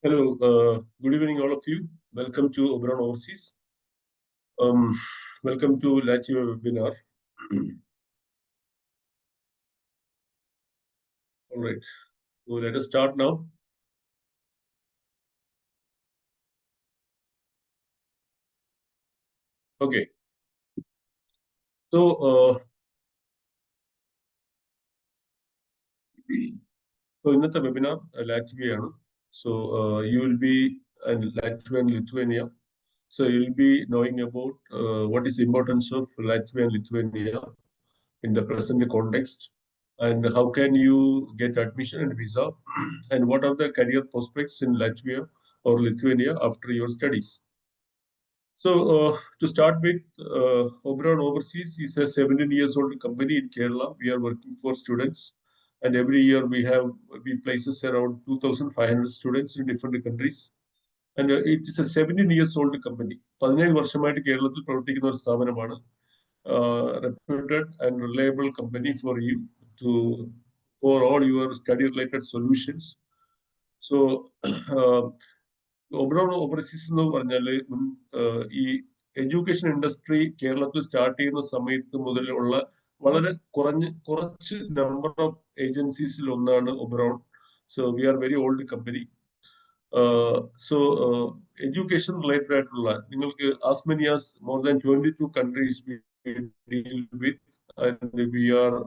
Hello, good evening, all of you. Welcome to Oberon Overseas. Um, Welcome to Latvia webinar. All right, so let us start now. Okay, so in the webinar, Latvia. So you will be in Latvia and Lithuania. So you will be knowing about what is the importance of Latvia and Lithuania in the present context, and how can you get admission and visa, and what are the career prospects in Latvia or Lithuania after your studies. So to start with, Oberon Overseas is a 17 years old company in Kerala. We are working for students, and every year we places around 2,500 students in different countries. And it is a 17 years old company. 17 വർഷമായിട്ട് കേരളത്തിൽ പ്രവർത്തിക്കുന്ന ഒരു സ്ഥാപനമാണ്. Reputed and reliable company for you for all your study related solutions. So Oberon Overseas എന്ന് പറഞ്ഞാല് ഈ education industry കേരളത്തിൽ start ചെയ്യുന്ന സമയത്ത് മുതലുള്ള വളരെ കുറച്ച് നമ്പർ ഓഫ് ഏജൻസീസിൽ ഒന്നാണ് Oberon. So we are very old company. So education related ആയിട്ടുള്ള നിങ്ങൾക്ക് as many as more than 22 countries we deal with, and we are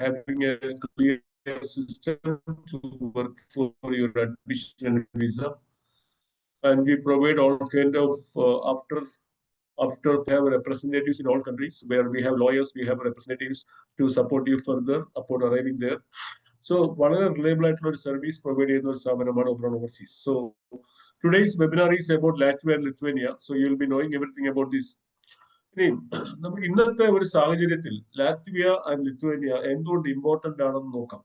having a clear system to work for your admission and visa. And we provide all kind of after we have representatives in all countries where we have lawyers, we have representatives to support you further upon arriving there. So വളരെ reliable ആയിട്ടുള്ള ഒരു service provide ചെയ്യുന്ന ഒരു സ്ഥാപനമാണ് Oberon Overseas. So today's webinar is about Latvia and Lithuania. So you will be knowing everything about this. ഇനി നമുക്ക് ഇന്നത്തെ ഒരു സാഹചര്യത്തിൽ ലാത്വിയ ആൻഡ് ലിത്വേനിയ എന്തുകൊണ്ട് ഇമ്പോർട്ടന്റ് ആണെന്ന് നോക്കാം.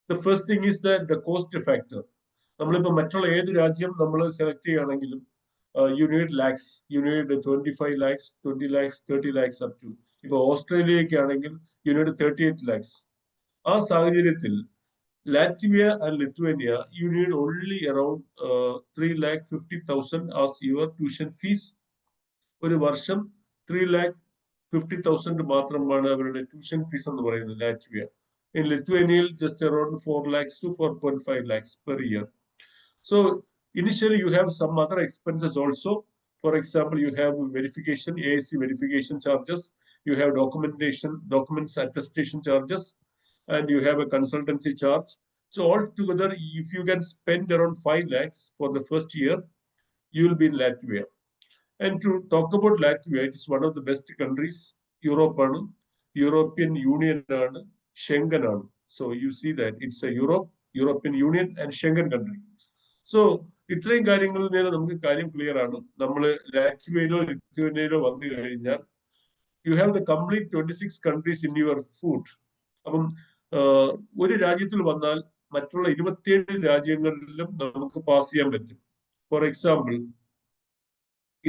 The first thing is that the cost factor. നമ്മളിപ്പോൾ മറ്റുള്ള ഏത് രാജ്യം നമ്മൾ സെലക്ട് ചെയ്യുകയാണെങ്കിലും you need lakhs, you need 25 lakhs, 20 lakhs, 30 lakhs up to. ഇപ്പോൾ ഓസ്ട്രേലിയയ്ക്ക് ആണെങ്കിൽ you need 38 lakhs. ആ സാഹചര്യത്തിൽ Latvia and Lithuania, you need only around 3,50,000 as your tuition fees. ഒരു വർഷം 3,50,000 മാത്രമാണ് അവരുടെ ട്യൂഷൻ ഫീസ് എന്ന് പറയുന്നത് Latvia. In Lithuania, just around 4 lakhs to 4.5 lakhs per year. So initially you have some other expenses also. For example, you have verification, AAC verification charges, you have documents attestation charges, and you have a consultancy charge. So altogether, if you can spend around 5 lakhs for the first year, you will be in Latvia. And to talk about Latvia, it is one of the best countries. European Union, Schengen. So you see that it's a European Union and Schengen country. So ഇത്രയും കാര്യങ്ങളിൽ നിന്ന് നമുക്ക് കാര്യം clear ആണ്. നമ്മൾ ലാറ്റ്വിയയിലോ ലിത്വേനിയയിലോ വന്നു കഴിഞ്ഞാൽ you have the complete 26 countries in your food. അപ്പം ഒരു രാജ്യത്തിൽ വന്നാൽ മറ്റുള്ള 27 രാജ്യങ്ങളിലും നമുക്ക് പാസ് ചെയ്യാൻ പറ്റും. ഫോർ എക്സാമ്പിൾ,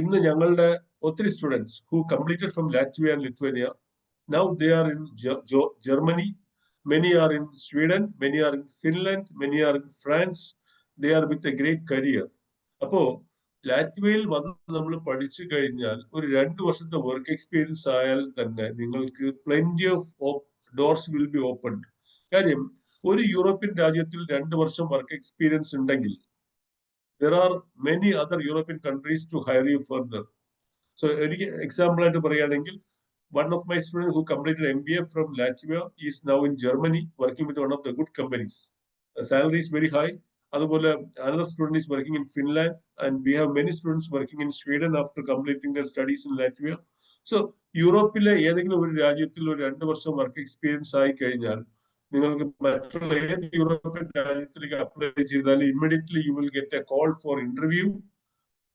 ഇന്ന് ഞങ്ങളുടെ ഒത്തിരി students who completed from Latvia and Lithuania, now they are in Germany, many are in Sweden, many are in Finland, many are in France. They are with a great career. അപ്പോ ലാറ്റ്വിയയിൽ വന്ന് നമ്മൾ പഠിച്ചു കഴിഞ്ഞാൽ ഒരു 2 വർഷത്തെ വർക്ക് എക്സ്പീരിയൻസ് ആയാൽ തന്നെ നിങ്ങൾക്ക് plenty of doors will be open. കാര്യം ഒരു യൂറോപ്യൻ രാജ്യത്തിൽ 2 വർഷം വർക്ക് എക്സ്പീരിയൻസ് ഉണ്ടെങ്കിൽ there are many other European countries to hire you further. So എനിക്ക് എക്സാമ്പിൾ ആയിട്ട് പറയുകയാണെങ്കിൽ, one of my students who completed MBA from Latvia is now in Germany working with one of the good companies. The salary is very high. അതുപോലെ another student is working in Finland, and we have many students working in Sweden after completing their studies in Latvia. So യൂറോപ്പിലെ ഏതെങ്കിലും ഒരു രാജ്യത്തിൽ ഒരു 2 വർഷം work experience ആയി കഴിഞ്ഞാൽ നിങ്ങൾക്ക് മറ്റുള്ള ഏത് യൂറോപ്യൻ രാജ്യത്തിലേക്ക് അപ്ലൈ ചെയ്താൽ immediately you will get a call for interview.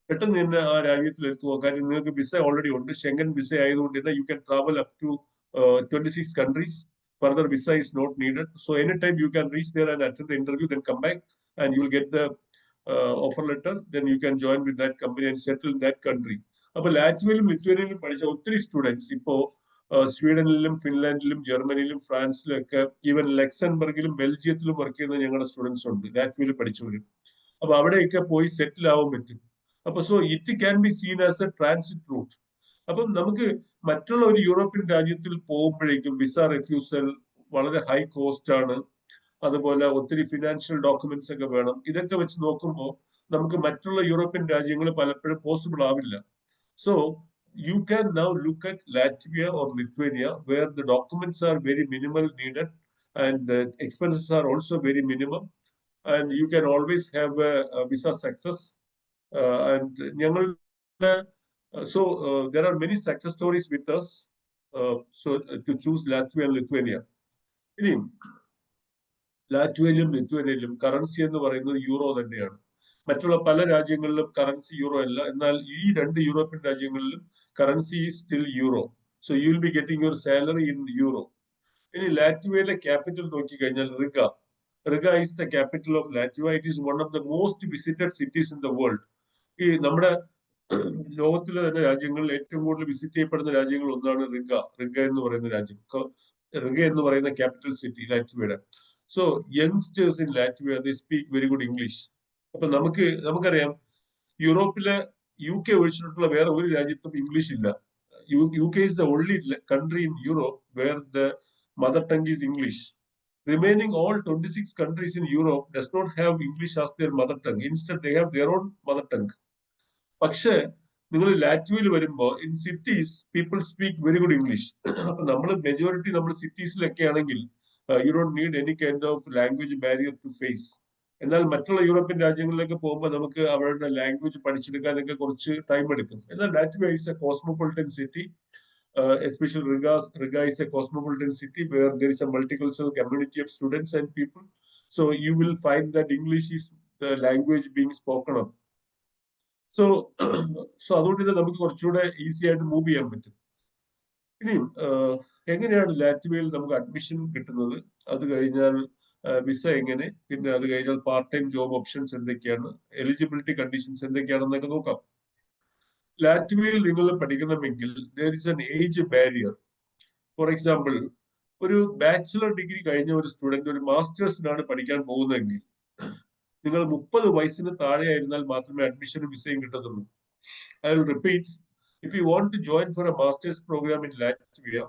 പെട്ടെന്ന് തന്നെ ആ രാജ്യത്തിൽ എത്തുക. കാര്യം നിങ്ങൾക്ക് വിസ ഓൾറെഡി ഉണ്ട്, ഷെങ്കൻ വിസ ആയതുകൊണ്ട് തന്നെ you can travel up to 26 countries. Further visa is not needed. So anytime you can reach there and attend the interview, then come back and you will get the offer letter. Then you can join with that company and settle in that country. അപ്പോൾ ലാറ്റ്വിയയിലും ലിത്വേനിയയിലും പഠിച്ച ഒത്തിരി students ഇപ്പോ സ്വീഡനിലും ഫിൻലാൻഡിലും ജർമ്മനിയിലും ഫ്രാൻസിലും ഒക്കെ, even ലക്സംബർഗിലും ബെൽജിയത്തിലും work ചെയ്യുന്ന ഞങ്ങളുടെ students ഉണ്ട് ലാറ്റ്വിയയിൽ പഠിച്ചവരും. അപ്പൊ അവിടെയൊക്കെ പോയി സെറ്റിൽ ആവാൻ പറ്റും. അപ്പൊ so it can be seen as a transit route. അപ്പം നമുക്ക് മറ്റുള്ള ഒരു യൂറോപ്യൻ രാജ്യത്തിൽ പോകുമ്പോഴേക്കും വിസ റെഫ്യൂസൽ വളരെ ഹൈ കോസ്റ്റ് ആണ്. അതുപോലെ ഒത്തിരി ഫിനാൻഷ്യൽ ഡോക്യുമെന്റ്സ് ഒക്കെ വേണം. ഇതൊക്കെ വെച്ച് നോക്കുമ്പോൾ നമുക്ക് മറ്റുള്ള യൂറോപ്യൻ രാജ്യങ്ങൾ പലപ്പോഴും പോസിബിൾ ആവില്ല. So you can now look at Latvia or Lithuania, where the documents are very minimal needed and the expenses are also very minimum, and you can always have a visa success. And there are many success stories with us. To choose Latvia and Lithuania. ഇനിയും ലാറ്റ്വിയയിലും ലിത്വേനിയയിലും currency എന്ന് പറയുന്നത് euro തന്നെയാണ്. മറ്റുള്ള പല രാജ്യങ്ങളിലും currency euro അല്ല. എന്നാൽ ഈ രണ്ട് യൂറോപ്യൻ രാജ്യങ്ങളിലും currency still euro. So you will be getting your salary in euro. ഇനി ലാറ്റ്വിയയിലെ ക്യാപിറ്റൽ നോക്കിക്കഴിഞ്ഞാൽ Riga. Riga is the capital of Latvia. It is one of the most visited cities in the world. ഈ നമ്മുടെ ലോകത്തിലെ തന്നെ രാജ്യങ്ങളിൽ ഏറ്റവും കൂടുതൽ വിസിറ്റ് ചെയ്യപ്പെടുന്ന രാജ്യങ്ങൾ ഒന്നാണ് റിഗ. റിഗ എന്ന് പറയുന്ന രാജ്യം, റിഗ എന്ന് പറയുന്ന ക്യാപിറ്റൽ സിറ്റി ലാറ്റ്വിയയുടെ. So youngsters in Latvia they speak very good English. അപ്പൊ നമുക്കറിയാം യൂറോപ്പിലെ UK ഒഴിച്ചിട്ടുള്ള വേറെ ഒരു രാജ്യത്തും ഇംഗ്ലീഷ് ഇല്ല. UK is the only country in Europe where the mother tongue is English. Remaining all 26 countries in Europe does not have English as their mother tongue. Instead, they have their own mother tongue. പക്ഷേ നിങ്ങൾ ലാറ്റ്വിയയിൽ വരുമ്പോൾ in cities people speak very good English. അപ്പൊ നമ്മൾ majority നമ്മൾ സിറ്റീസിലൊക്കെ ആണെങ്കിൽ you don't need any kind of language barrier to face. എന്നാൽ മറ്റുള്ള യൂറോപ്യൻ രാജ്യങ്ങളിലേക്ക് പോകുമ്പോൾ നമുക്ക് അവരുടെ ലാംഗ്വേജ് പഠിച്ചെടുക്കാനൊക്കെ കുറച്ച് ടൈം എടുക്കും. എന്നാൽ Latvia is A cosmopolitan city. Especially Riga is a cosmopolitan city where there is a multicultural community of students and people. So you will find that English is the language being spoken of. So അതുകൊണ്ട് തന്നെ നമുക്ക് കുറച്ചുകൂടെ easy ആയിട്ട് move ചെയ്യാൻ പറ്റും. ഇനിയും എങ്ങനെയാണ് ലാറ്റ്വിയയിൽ നമുക്ക് അഡ്മിഷൻ കിട്ടുന്നത്, അത് കഴിഞ്ഞാൽ വിസ എങ്ങനെ, പിന്നെ അത് കഴിഞ്ഞാൽ പാർട്ട് ടൈം ജോബ് ഓപ്ഷൻസ് എന്തൊക്കെയാണ്, എലിജിബിലിറ്റി കണ്ടീഷൻസ് എന്തൊക്കെയാണെന്നൊക്കെ നോക്കാം. ലാറ്റ്വിയയിൽ നിങ്ങൾ പഠിക്കണമെങ്കിൽ there is an age barrier. For example, ഒരു ബാച്ചിലർ ഡിഗ്രി കഴിഞ്ഞ ഒരു സ്റ്റുഡന്റ് ഒരു മാസ്റ്റേഴ്സിനാണ് പഠിക്കാൻ പോകുന്നതെങ്കിൽ നിങ്ങൾ 30 വയസ്സിന് താഴെ ആയിരുന്നാൽ മാത്രമേ അഡ്മിഷനും വിസയും കിട്ടത്തുള്ളൂ. I will repeat, if you want to join for a master's program in Latvia,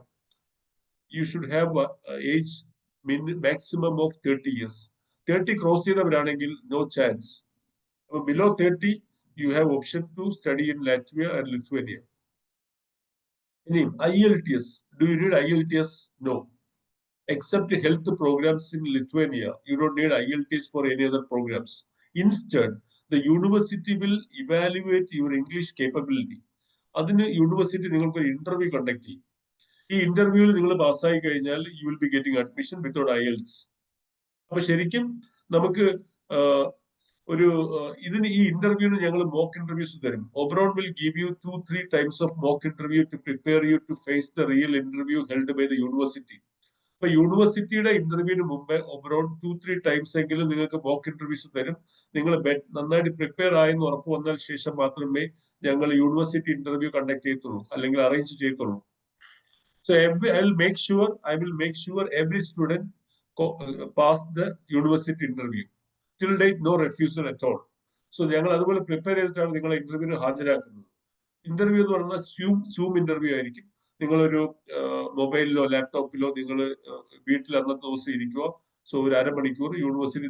you should have age maximum of 30 years. 30 cross ചെയ്തവരാണെങ്കിൽ no chance. Below 30, you have option to study in Latvia and Lithuania. IELTS. Do you need IELTS? No. Except health programs in Lithuania, you don't need IELTS for any other programs. Instead, the university will evaluate your English capability. അതിന് university നിങ്ങൾക്ക് ഒരു interview conduct ചെയ്യും. ഈ ഇന്റർവ്യൂവിൽ നിങ്ങൾ പാസ്സായി കഴിഞ്ഞാൽ U will be getting admission without IELTS. അപ്പൊ ശരിക്കും നമുക്ക് ഈ ഇന്റർവ്യൂവിന് ഞങ്ങൾ മോക്ക് ഇന്റർവ്യൂസ് തരും. Oberon will give you 2-3 times of mock interview to prepare you to face the real interview held by the university. അപ്പൊ യൂണിവേഴ്സിറ്റിയുടെ ഇന്റർവ്യൂവിന് മുമ്പേ Oberon 2-3 times എങ്കിലും നിങ്ങൾക്ക് മോക്ക് ഇന്റർവ്യൂസ് തരും. നിങ്ങൾ നന്നായിട്ട് പ്രിപ്പയർ ആയെന്ന് ഉറപ്പ് വന്നാൽ ശേഷം മാത്രമേ ഞങ്ങൾ യൂണിവേഴ്സിറ്റി ഇന്റർവ്യൂ കണ്ടക്ട് ചെയ്യത്തുള്ളൂ, അല്ലെങ്കിൽ അറേഞ്ച് ചെയ്യത്തുള്ളൂ. So I will make sure every student pass the university interview. Till date, no refusal at all. So ഞങ്ങൾ അതുപോലെ പ്രിപ്പയർ ചെയ്തിട്ടാണ് നിങ്ങളെ ഇന്റർവ്യൂവിന് ഹാജരാക്കുന്നത്. ഇന്റർവ്യൂ എന്ന് പറയുന്നത് സൂം ഇന്റർവ്യൂ ആയിരിക്കും. നിങ്ങളൊരു മൊബൈലിലോ ലാപ്ടോപ്പിലോ നിങ്ങൾ വീട്ടിൽ അന്നത്തെ ദിവസം ഇരിക്കുക. സോ ഒരു അരമണിക്കൂർ യൂണിവേഴ്സിറ്റി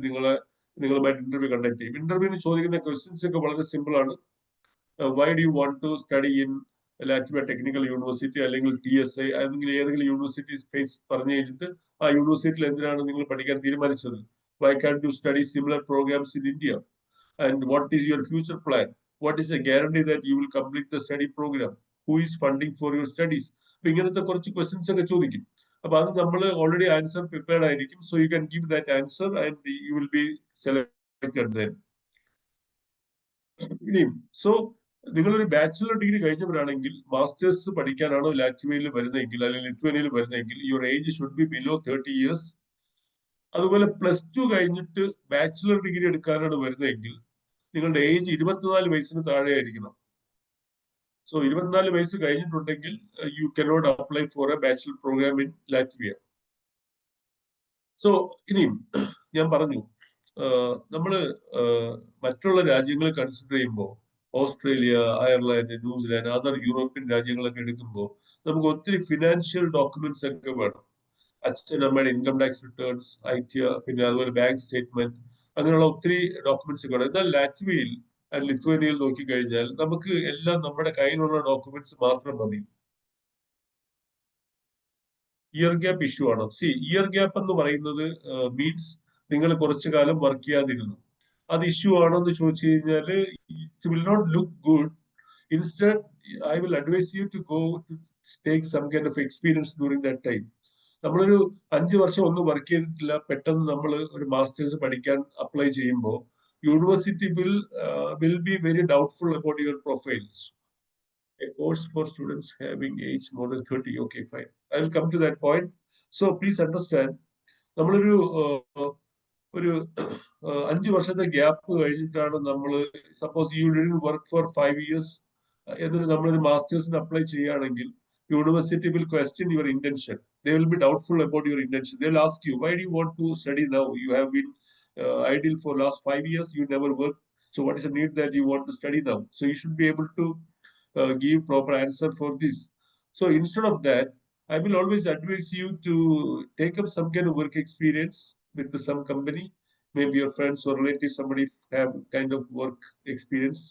നിങ്ങളുമായിട്ട് ഇന്റർവ്യൂ കണ്ടക്ട് ചെയ്യും. ഇന്റർവ്യൂവിന് ചോദിക്കുന്ന ക്വസ്റ്റ്യൻസ് ഒക്കെ വളരെ സിമ്പിൾ ആണ്. Why do you want to study in Latvia Technical University അല്ലെങ്കിൽ TSI അല്ലെങ്കിൽ ഏതെങ്കിലും യൂണിവേഴ്സിറ്റി ഫേസ് പറഞ്ഞു കഴിഞ്ഞിട്ട് ആ യൂണിവേഴ്സിറ്റിയിൽ എന്തിനാണ് നിങ്ങൾ പഠിക്കാൻ തീരുമാനിച്ചത്? Why can't you study similar programs in India? And what is your future plan? What is the guarantee that you will complete the study program? Who is funding for your studies? അപ്പൊ ഇങ്ങനത്തെ കുറച്ച് questions ഒക്കെ ചോദിക്കും. അപ്പൊ അത് നമ്മൾ already answer prepared ആയിരിക്കും. So you can give that answer and you will B selected then. So നിങ്ങളൊരു ബാച്ചിലർ ഡിഗ്രി കഴിഞ്ഞവരാണെങ്കിൽ മാസ്റ്റേഴ്സ് പഠിക്കാനാണ് ലാറ്റ്വിയയിൽ വരുന്നതെങ്കിൽ അല്ലെങ്കിൽ ലിത്വേനിയയിൽ വരുന്നതെങ്കിൽ your age should be below 30 years. അതുപോലെ +2 കഴിഞ്ഞിട്ട് ബാച്ചിലർ ഡിഗ്രി എടുക്കാനാണ് വരുന്നതെങ്കിൽ നിങ്ങളുടെ ഏജ് 24 വയസ്സിന് താഴെ ആയിരിക്കണം. സോ 24 വയസ്സ് കഴിഞ്ഞിട്ടുണ്ടെങ്കിൽ you cannot apply for a bachelor programme in Latvia. So ഇനിയും ഞാൻ പറഞ്ഞു നമ്മൾ മറ്റുള്ള രാജ്യങ്ങൾ കൺസിഡർ ചെയ്യുമ്പോൾ Australia, Ireland, New Zealand, other European രാജ്യങ്ങളൊക്കെ എടുക്കുമ്പോൾ നമുക്ക് ഒത്തിരി ഫിനാൻഷ്യൽ ഡോക്യുമെന്റ്സ് ഒക്കെ വേണം. അച്ഛൻ അമ്മയുടെ ഇൻകം ടാക്സ് റിട്ടേൺസ്, ഐറ്റിയ, പിന്നെ അതുപോലെ ബാങ്ക് സ്റ്റേറ്റ്മെന്റ്, അങ്ങനെയുള്ള ഒത്തിരി ഡോക്യുമെന്റ്സ് വേണം. എന്നാൽ ലാറ്റ്വിയയിൽ ആൻഡ് ലിത്വേനിയയിൽ നോക്കിക്കഴിഞ്ഞാൽ നമുക്ക് എല്ലാം നമ്മുടെ കയ്യിലുള്ള ഡോക്യുമെന്റ്സ് മാത്രം മതി. ഇയർ ഗ്യാപ്പ് ഇഷ്യൂ ആണ്. ഇയർ ഗ്യാപ്പ് എന്ന് പറയുന്നത് മീൻസ് നിങ്ങൾ കുറച്ചു കാലം വർക്ക് ചെയ്യാതിരുന്നു. അത് ഇഷ്യൂ ആണോ എന്ന് ചോദിച്ചു കഴിഞ്ഞാൽ it will not look good. Instead I will advise you to go to take some kind of experience during that time. നമ്മളൊരു 5 വർഷം ഒന്നും വർക്ക് ചെയ്തിട്ടില്ല, പെട്ടെന്ന് നമ്മൾ ഒരു മാസ്റ്റേഴ്സ് പഠിക്കാൻ അപ്ലൈ ചെയ്യുമ്പോൾ university will be very doubtful about your profiles. A course for students having age more than 30. Okay, fine. I will come to that point. So please understand, നമ്മളൊരു ഒരു 5 വർഷത്തെ ഗ്യാപ്പ് കഴിഞ്ഞിട്ടാണ് നമ്മൾ, suppose you didn't work for 5 years എന്നിട്ട് നമ്മളൊരു മാസ്റ്റേഴ്സിന് apply ചെയ്യുകയാണെങ്കിൽ university will question your intention. They will be doubtful about your intention. They will ask you, why do you want to study now? You have been idle for last 5 years. You never worked. So what is the need that you want to study now? So you should be able to give proper answer for this. So instead of that, I will always advise you to take up some kind of work experience with some company. Maybe your friends or relatives, somebody have kind of work experience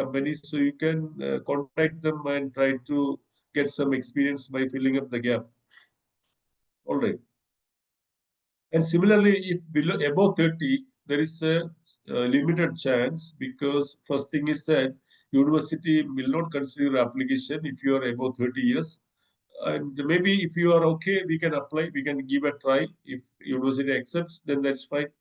companies. So you can contact them and try to get some experience by filling up the gap. All right. And similarly, if below above 30, there is a limited chance, because first thing is that university will not consider your application if you are above 30 years. And maybe if you are okay, we can apply, we can give a try. If university accepts, then that's fine.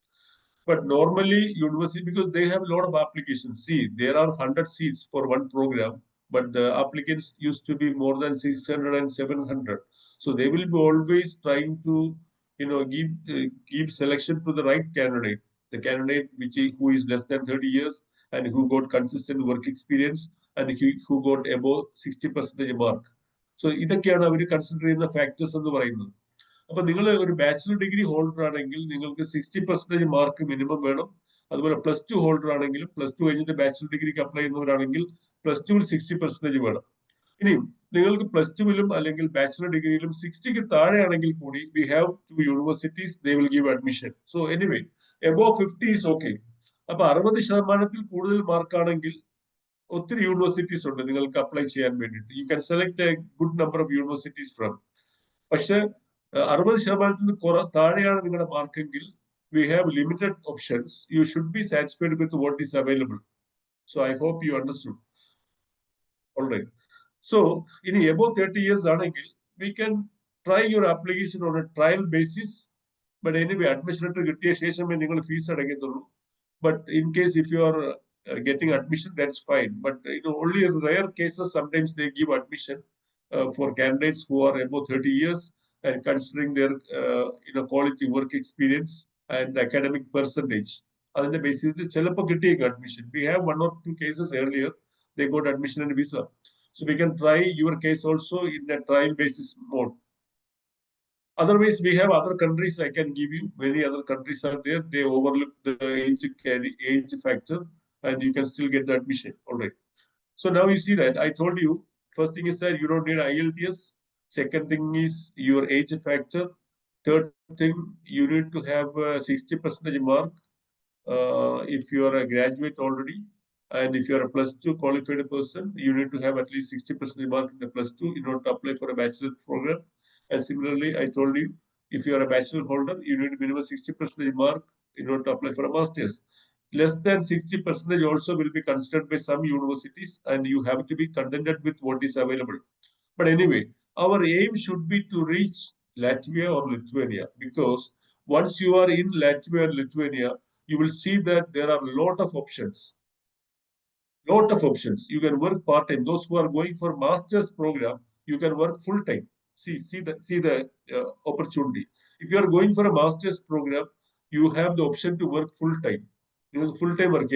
But normally university, because they have a lot of applications. See, there are 100 seats for one program, but the applicants used to be more than 600 and 700. So they will be always trying to, give selection to the right candidate, the candidate who is less than 30 years and who got consistent work experience and who got above 60% mark. So ഇതൊക്കെയാണ് അവർ consider ചെയ്യുന്ന factors എന്ന് പറയുന്നത്. അപ്പൊ നിങ്ങൾ ഒരു bachelor degree holder ആണെങ്കിൽ നിങ്ങൾക്ക് 60% mark minimum വേണം. അതുപോലെ +2 ഹോൾഡർ ആണെങ്കിലും +2 കഴിഞ്ഞിട്ട് ബാച്ചിലർ ഡിഗ്രിക്ക് അപ്ലൈ ചെയ്യുന്നവരാണെങ്കിൽ +2 60% വേണം. ഇനിയും നിങ്ങൾക്ക് +2 അല്ലെങ്കിൽ ബാച്ചിലർ ഡിഗ്രിയിലും 60ക്ക് താഴെയാണെങ്കിൽ കൂടി we have 2 universities, they will give admission. So anyway above 50 is okay. അപ്പൊ 60% കൂടുതൽ മാർക്കാണെങ്കിൽ ഒത്തിരി യൂണിവേഴ്സിറ്റീസ് ഉണ്ട് നിങ്ങൾക്ക് അപ്ലൈ ചെയ്യാൻ വേണ്ടിയിട്ട്. You can select A good number of universities from. പക്ഷെ 60% താഴെയാണ് നിങ്ങളുടെ മാർക്കെങ്കിൽ we have limited options. You should be satisfied with what is available. So I hope you understood. All right. So in above 30 years, we can try your application on a trial basis. But anyway, admission letter കിട്ടിയ ശേഷമേ നിങ്ങൾ fees അടയ്ക്കത്തുള്ളൂ. But in case if you are getting admission, that's fine. But only in rare cases, sometimes they give admission for candidates who are above 30 years and considering their quality work experience and academic percentage. അതിന്റെ ബേസിസിൽ ചിലപ്പോൾ കിട്ടിയേക്കും admission. We have 1 or 2 cases earlier. They got admission and visa. So we can try your case also in a trial basis mode. Otherwise, we have other countries I can give you. Many other countries are there. They overlook the age factor and you can still get the admission. All right. So now you see that I told you, first thing is that you don't need IELTS. Second thing is your age factor. Third thing, you need to have 60% mark if you are a graduate already. And if you are a +2 qualified person, you need to have at least 60% mark in the +2 in order to apply for a bachelor's program. And similarly, I told you, if you are a bachelor holder, you need minimum 60% mark in order to apply for a master's. Less than 60% also will be considered by some universities, and you have to be contented with what is available. But anyway, our aim should be to reach Latvia or Lithuania, because once you are in Latvia or Lithuania, you will see that there are a lot of options. Lot of options. You can work part-time. Those who are going for master's program, you can work full-time. See the opportunity. If you are going for a master's program, you have the option to work full-time. Full-time work.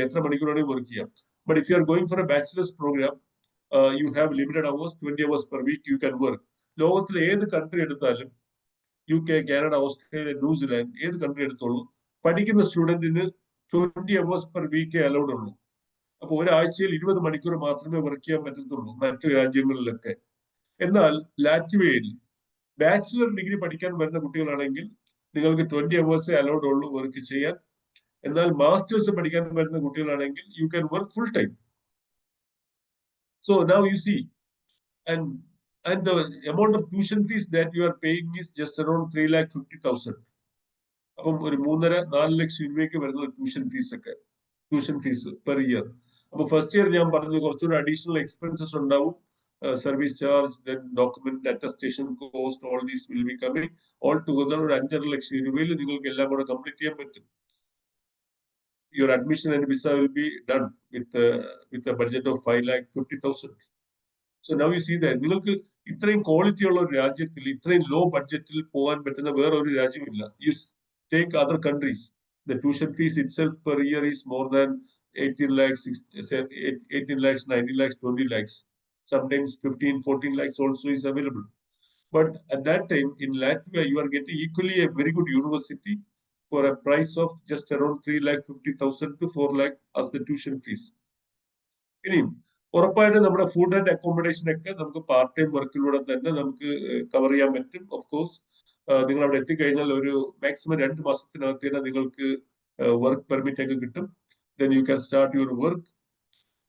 But if you are going for a bachelor's program, you have limited hours, 20 hours per week, you can work. ലോകത്തിലെ ഏത് country എടുത്താലും UK, Canada, Australia, New Zealand, ഏത് country എടുത്തോളൂ, പഠിക്കുന്ന സ്റ്റുഡന്റിന് 20 hours per week allowed ഉള്ളൂ. അപ്പൊ ഒരാഴ്ചയിൽ 20 മണിക്കൂർ മാത്രമേ വർക്ക് ചെയ്യാൻ പറ്റത്തുള്ളൂ മറ്റു രാജ്യങ്ങളിലൊക്കെ. എന്നാൽ ലാറ്റ്വിയയിൽ ബാച്ചിലർ ഡിഗ്രി പഠിക്കാൻ വരുന്ന കുട്ടികളാണെങ്കിൽ നിങ്ങൾക്ക് 20 hours അലൗഡ് ഉള്ളൂ വർക്ക് ചെയ്യാൻ. എന്നാൽ മാസ്റ്റേഴ്സ് പഠിക്കാൻ വരുന്ന കുട്ടികളാണെങ്കിൽ you can work full time. So now you C and the amount of tuition fees that you are paying is just around 3,50,000. അപ്പം ഒരു 3.5-4 ലക്ഷം രൂപയ്ക്ക് വരുന്ന ട്യൂഷൻ ഫീസ് പെർ ഇയർ. അപ്പൊ ഫസ്റ്റ് ഇയർ ഞാൻ പറഞ്ഞു കുറച്ചുകൂടി അഡീഷണൽ എക്സ്പെൻസസ് ഉണ്ടാവും. Service charge, then document attestation cost, all these will be coming. All together ഒരു 5.5 ലക്ഷം രൂപയിൽ നിങ്ങൾക്ക് എല്ലാം കൂടെ കംപ്ലീറ്റ് ചെയ്യാൻ പറ്റും. Your admission and visa will be done with a budget of 5,50,000. So now you see that നിങ്ങൾക്ക് ഇത്രയും ക്വാളിറ്റി ഉള്ള ഒരു രാജ്യത്തിൽ ഇത്രയും ലോ ബഡ്ജറ്റിൽ പോകാൻ പറ്റുന്ന വേറെ ഒരു രാജ്യമില്ല. You take other countries, the tuition fees itself per year is more than 18 lakhs, 18 lakhs, 19 lakhs, 20 lakhs. Sometimes 15, 14 lakhs also is available. But at that time in Latvia, you are getting equally a very good university for a price of just around 3,50,000 to 4 lakh as the tuition fees. ഇനിയും ഉറപ്പായിട്ടും നമ്മുടെ food and accommodation ഒക്കെ നമുക്ക് part time വർക്കിലൂടെ തന്നെ നമുക്ക് cover ചെയ്യാൻ പറ്റും. Of course നിങ്ങൾ അവിടെ എത്തിക്കഴിഞ്ഞാൽ ഒരു മാക്സിമം 2 മാസത്തിനകത്ത് തന്നെ നിങ്ങൾക്ക് വർക്ക് പെർമിറ്റ് ഒക്കെ കിട്ടും. Then you can start your work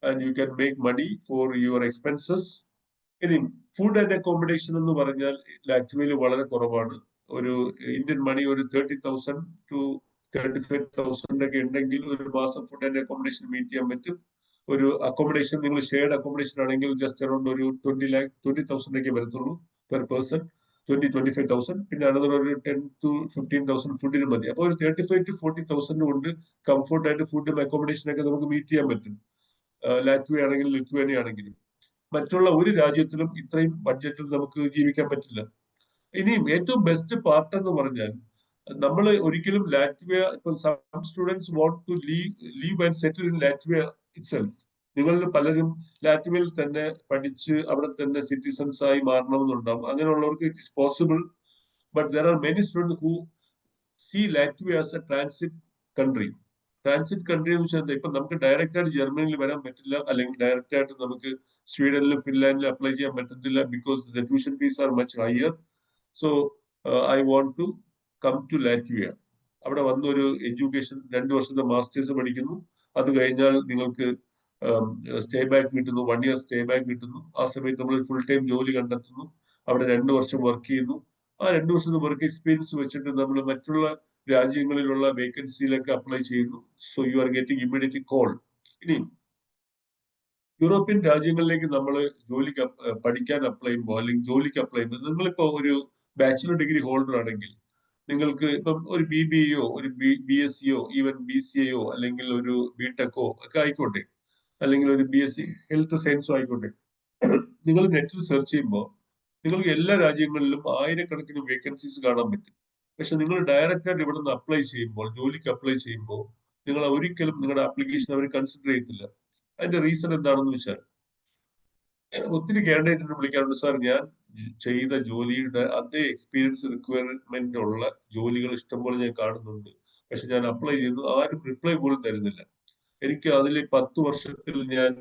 and you can make money for your expenses. ഇനി ഫുഡ് ആൻഡ് അക്കോമഡേഷൻ എന്ന് പറഞ്ഞാൽ ലാറ്റ്വിയയിൽ വളരെ കുറവാണ്. ഒരു ഇന്ത്യൻ മണി ഒരു 30,000 to 35,000 ഒക്കെ ഉണ്ടെങ്കിൽ ഒരു മാസം ഫുഡ് ആൻഡ് അക്കോമഡേഷൻ മീറ്റ് ചെയ്യാൻ പറ്റും. ഒരു അക്കോമഡേഷൻ നിങ്ങൾ ഷെയർഡ് അക്കോമഡേഷൻ ആണെങ്കിൽ ജസ്റ്റ് അറൌണ്ട് ഒരു 20,000 ഒക്കെ വരത്തുള്ളൂ പെർ പേഴ്സൺ, 20-25,000. പിന്നെ അനന്തരം ഒരു 10 to 15,000 ഫുഡിന് മതി. അപ്പോൾ ഒരു 35 to 40,000 കൊണ്ട് കംഫർട്ട് ആയിട്ട് ഫുഡും അക്കോമഡേഷൻ ഒക്കെ നമുക്ക് മീറ്റ് ചെയ്യാൻ പറ്റും. ലാറ്റ്വിയ ആണെങ്കിലും ലിത്വാനിയ ആണെങ്കിലും മറ്റുള്ള ഒരു രാജ്യത്തിലും ഇത്രയും ബഡ്ജറ്റിൽ നമുക്ക് ജീവിക്കാൻ പറ്റില്ല. ഇനിയും ഏറ്റവും ബെസ്റ്റ് പാർട്ട് എന്ന് പറഞ്ഞാൽ നമ്മൾ ഒരിക്കലും ലാറ്റ്വിയ, ഇപ്പൊ some students want to leave and settle in Latvia itself. നിങ്ങളിൽ പലരും ലാറ്റ്വിയയിൽ തന്നെ പഠിച്ച് അവിടെ തന്നെ സിറ്റിസൺസ് ആയി മാറണമെന്നുണ്ടാവും. അങ്ങനെയുള്ളവർക്ക് it is possible. But there are many students who see Latvia as a transit country. Transit country എന്ന് വെച്ചാൽ ഇപ്പൊ നമുക്ക് ഡയറക്റ്റ് ആയിട്ട് ജർമ്മനിയിൽ വരാൻ പറ്റില്ല, അല്ലെങ്കിൽ ഡയറക്റ്റ് ആയിട്ട് നമുക്ക് സ്വീഡനിലും ഫിൻലാൻഡിലും അപ്ലൈ ചെയ്യാൻ പറ്റത്തില്ല, because the tuition fees are much higher. So I want to come to Latvia. അവിടെ വന്ന ഒരു എഡ്യൂക്കേഷൻ 2 വർഷത്തെ മാസ്റ്റേഴ്സ് പഠിക്കുന്നു. അത് കഴിഞ്ഞാൽ നിങ്ങൾക്ക് സ്റ്റേ ബാക്ക് കിട്ടുന്നു, 1 year സ്റ്റേ ബാക്ക് കിട്ടുന്നു. ആ സമയത്ത് നമ്മൾ ഫുൾ ടൈം ജോലി കണ്ടെത്തുന്നു. അവിടെ 2 വർഷം വർക്ക് ചെയ്യുന്നു. ആ 2 വർഷത്തെ വർക്ക് എക്സ്പീരിയൻസ് വെച്ചിട്ട് നമ്മൾ മറ്റുള്ള രാജ്യങ്ങളിലുള്ള വേക്കൻസിയിലൊക്കെ അപ്ലൈ ചെയ്യുന്നു. So you are getting immediate call. ഇനി യൂറോപ്യൻ രാജ്യങ്ങളിലേക്ക് നമ്മൾ ജോലിക്ക് പഠിക്കാൻ അപ്ലൈ ചെയ്യുമ്പോൾ അല്ലെങ്കിൽ ജോലിക്ക് അപ്ലൈ ചെയ്യുമ്പോൾ, നിങ്ങളിപ്പോ ഒരു ബാച്ചിലർ ഡിഗ്രി ഹോൾഡർ ആണെങ്കിൽ നിങ്ങൾക്ക് ഇപ്പം ഒരു BBA ഒരു BSc ഈവൻ BCA അല്ലെങ്കിൽ ഒരു BTech ഒക്കെ ആയിക്കോട്ടെ, അല്ലെങ്കിൽ ഒരു BSc ഹെൽത്ത് സയൻസോ ആയിക്കോട്ടെ, നിങ്ങൾ നെറ്റിൽ സെർച്ച് ചെയ്യുമ്പോൾ നിങ്ങൾക്ക് എല്ലാ രാജ്യങ്ങളിലും ആയിരക്കണക്കിന് വേക്കൻസീസ് കാണാൻ പറ്റും. പക്ഷെ നിങ്ങൾ ഡയറക്റ്റ് ആയിട്ട് ഇവിടെ നിന്ന് അപ്ലൈ ചെയ്യുമ്പോൾ, ജോലിക്ക് അപ്ലൈ ചെയ്യുമ്പോൾ നിങ്ങൾ ഒരിക്കലും നിങ്ങളുടെ ആപ്ലിക്കേഷൻ അവർ കൺസിഡർ ചെയ്യത്തില്ല. അതിന്റെ റീസൺ എന്താണെന്ന് വെച്ചാൽ, ഒത്തിരി കാൻഡിഡേറ്റിനെ വിളിക്കാറുണ്ട്, സാർ ഞാൻ ചെയ്ത ജോലിയുടെ അതേ എക്സ്പീരിയൻസ് റിക്വയർമെന്റ് ഉള്ള ജോലികൾ ഇഷ്ടംപോലെ ഞാൻ കാണുന്നുണ്ട്, പക്ഷെ ഞാൻ അപ്ലൈ ചെയ്തു ആരും റിപ്ലൈ പോലും തരുന്നില്ല. എനിക്ക് അതിൽ 10 വർഷത്തിൽ ഞാൻ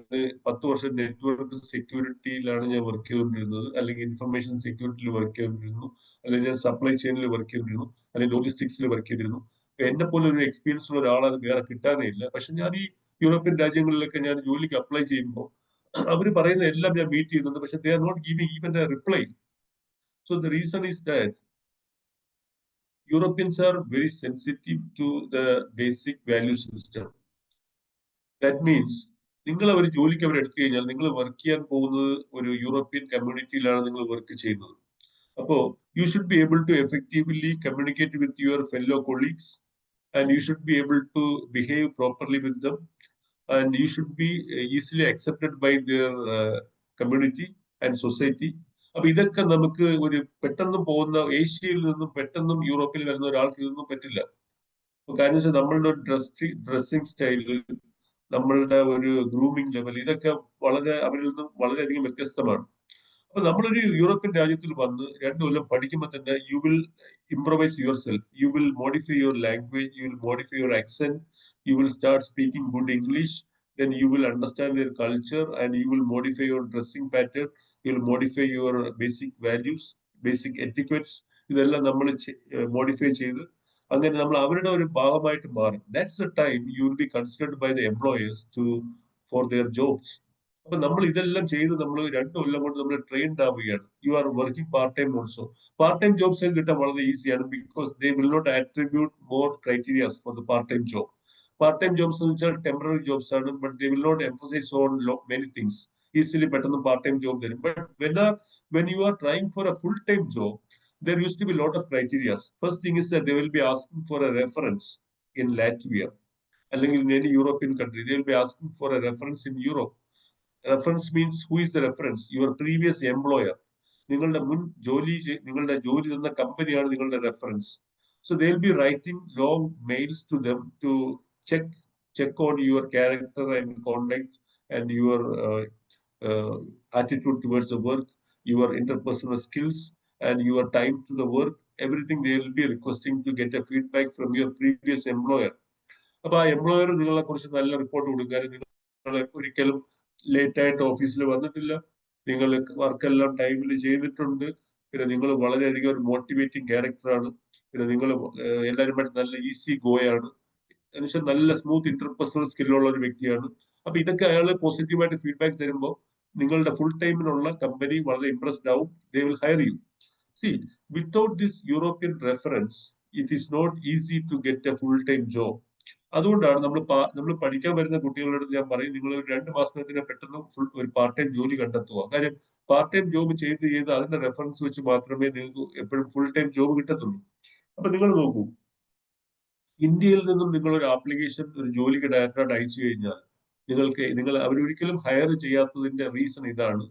10 വർഷം നെറ്റ്വർക്ക് സെക്യൂരിറ്റിയിലാണ് ഞാൻ വർക്ക് ചെയ്തുകൊണ്ടിരുന്നത്, അല്ലെങ്കിൽ ഇൻഫർമേഷൻ സെക്യൂരിറ്റിയിൽ വർക്ക് ചെയ്തുകൊണ്ടിരുന്നു, അല്ലെങ്കിൽ ഞാൻ സപ്ലൈ ചെയിനിൽ വർക്ക് ചെയ്തിരുന്നു, അല്ലെങ്കിൽ ലോജിസ്റ്റിക്സിൽ വർക്ക് ചെയ്തിരുന്നു. എന്നെ പോലെ ഒരു എക്സ്പീരിയൻസ് ഉള്ള ഒരാൾ അത് വേറെ കിട്ടാനേ ഇല്ല. പക്ഷെ ഞാൻ ഈ യൂറോപ്യൻ രാജ്യങ്ങളിലൊക്കെ ഞാൻ ജോലിക്ക് അപ്ലൈ ചെയ്യുമ്പോൾ അവർ പറയുന്ന എല്ലാം ഞാൻ മീറ്റ് ചെയ്യുന്നുണ്ട്, പക്ഷെ they are not giving even a reply. So the reason is that Europeans are very sensitive to the basic value system. That means നിങ്ങൾ ഒരു ജോലിക്ക് അവർ എടുത്തു കഴിഞ്ഞാൽ നിങ്ങൾ വർക്ക് ചെയ്യാൻ പോകുന്നത് ഒരു യൂറോപ്യൻ കമ്മ്യൂണിറ്റിയിലാണ് നിങ്ങൾ വർക്ക് ചെയ്യുന്നത്. അപ്പോ you should be able to effectively communicate with your fellow colleagues, and you should be able to behave properly with them, and you should be easily accepted by their community and society. അപ്പൊ ഇതൊക്കെ നമുക്ക് ഒരു പെട്ടെന്ന് പോകുന്ന ഏഷ്യയിൽ നിന്നും പെട്ടെന്നും യൂറോപ്പിൽ വരുന്ന ഒരാൾക്ക് ഇതൊന്നും പറ്റില്ല. കാരണം വെച്ചാൽ നമ്മളുടെ ഡ്രസ്സിംഗ് സ്റ്റൈല്, നമ്മളുടെ ഒരു ഗ്രൂമിംഗ് ലെവൽ, ഇതൊക്കെ വളരെ അവരിൽ നിന്നും വളരെയധികം വ്യത്യസ്തമാണ്. അപ്പൊ നമ്മളൊരു യൂറോപ്യൻ രാജ്യത്തിൽ വന്ന് 2 കൊല്ലം പഠിക്കുമ്പോൾ തന്നെ you will improvise yourself. You will modify your language, you will modify your accent, you will start speaking good English, then you will understand their culture and you will modify your dressing pattern, you will modify your basic values, basic etiquettes. ഇതെല്ലാം നമ്മൾ modify ചെയ്ത് അങ്ങനെ നമ്മൾ അവരുടെ ഒരു ഭാഗമായിട്ട് മാറും. That's a time you will be considered by the employers to for their jobs. അപ്പൊ നമ്മൾ ഇതെല്ലാം ചെയ്ത് നമ്മൾ 2 കൊല്ലം കൊണ്ട് നമ്മൾ ട്രെയിൻഡ് ആവുകയാണ്. You are working part time also. Part time jobs കിട്ടാൻ വളരെ ഈസിയാണ് because they will not attribute more criterias for the part time job. Part time jobs എന്ന് വെച്ചാൽ ടെമ്പററി ജോബ്സ് ആണ്, but they will not emphasize on many things. Easily പെട്ടെന്ന് part time job തരും. But when you are trying for a full time job, there used to be a lot of criteria. First thing is that they will be asking for a reference in Latvia, അല്ലെങ്കിൽ in any European country. They will be asking for a reference in Europe. Reference means who is the reference? Your previous employer. നിങ്ങളുടെ മുൻ നിങ്ങളുടെ ജോലി തന്ന കമ്പനിയാണ് നിങ്ങളുടെ reference. So they'll be writing long mails to them to check on your character and conduct and your attitude towards the work, your interpersonal skills, and your time to the work. Everything they will be requesting to get a feedback from your previous employer. അപ്പൊ ആ employer നിങ്ങളെ കുറിച്ച് നല്ല report കൊടുക്കാൻ, നിങ്ങൾ ഒരിക്കലും late ആയിട്ട് ഓഫീസിൽ വന്നിട്ടില്ല, നിങ്ങൾ വർക്കെല്ലാം ടൈമിൽ ചെയ്തിട്ടുണ്ട്, പിന്നെ നിങ്ങൾ വളരെയധികം ഒരു മോട്ടിവേറ്റിംഗ് ക്യാരക്ടറാണ്, പിന്നെ നിങ്ങൾ എല്ലാവരുമായിട്ട് നല്ല ഈസി ഗോയാണ്, എന്നുവെച്ചാൽ നല്ല സ്മൂത്ത് ഇന്റർപേഴ്സണൽ സ്കില്ലുള്ള ഒരു വ്യക്തിയാണ്. അപ്പൊ ഇതൊക്കെ അയാൾ പോസിറ്റീവായിട്ട് ഫീഡ്ബാക്ക് തരുമ്പോൾ നിങ്ങളുടെ ഫുൾ ടൈമിനുള്ള കമ്പനി വളരെ ഇംപ്രസ്ഡ് ആവും. They will hire you. See, without this European reference it is not easy to get a full time job. അതുകൊണ്ടാണ് നമ്മൾ പഠിക്കാൻ വരുന്ന കുട്ടികളോട് ഞാൻ പറയും, നിങ്ങൾ 2 മാസത്തിന് പെട്ടെന്ന് ഒരു പാർട്ട് ടൈം ജോലി കണ്ടെത്തുക. കാര്യം പാർട്ട് ടൈം ജോബ് ചെയ്ത് അതിന്റെ റെഫറൻസ് വെച്ച് മാത്രമേ നിങ്ങൾക്ക് എപ്പോഴും ഫുൾ ടൈം ജോബ് കിട്ടത്തുള്ളൂ. അപ്പൊ നിങ്ങൾ നോക്കൂ, ഇന്ത്യയിൽ നിന്നും നിങ്ങൾ ഒരു ആപ്ലിക്കേഷൻ ഒരു ജോലിക്ക് ഡയറക്റ്റായിട്ട് അയച്ചു കഴിഞ്ഞാൽ നിങ്ങൾ അവരൊരിക്കലും ഹയർ ചെയ്യാത്തതിന്റെ റീസൺ ഇതാണ്.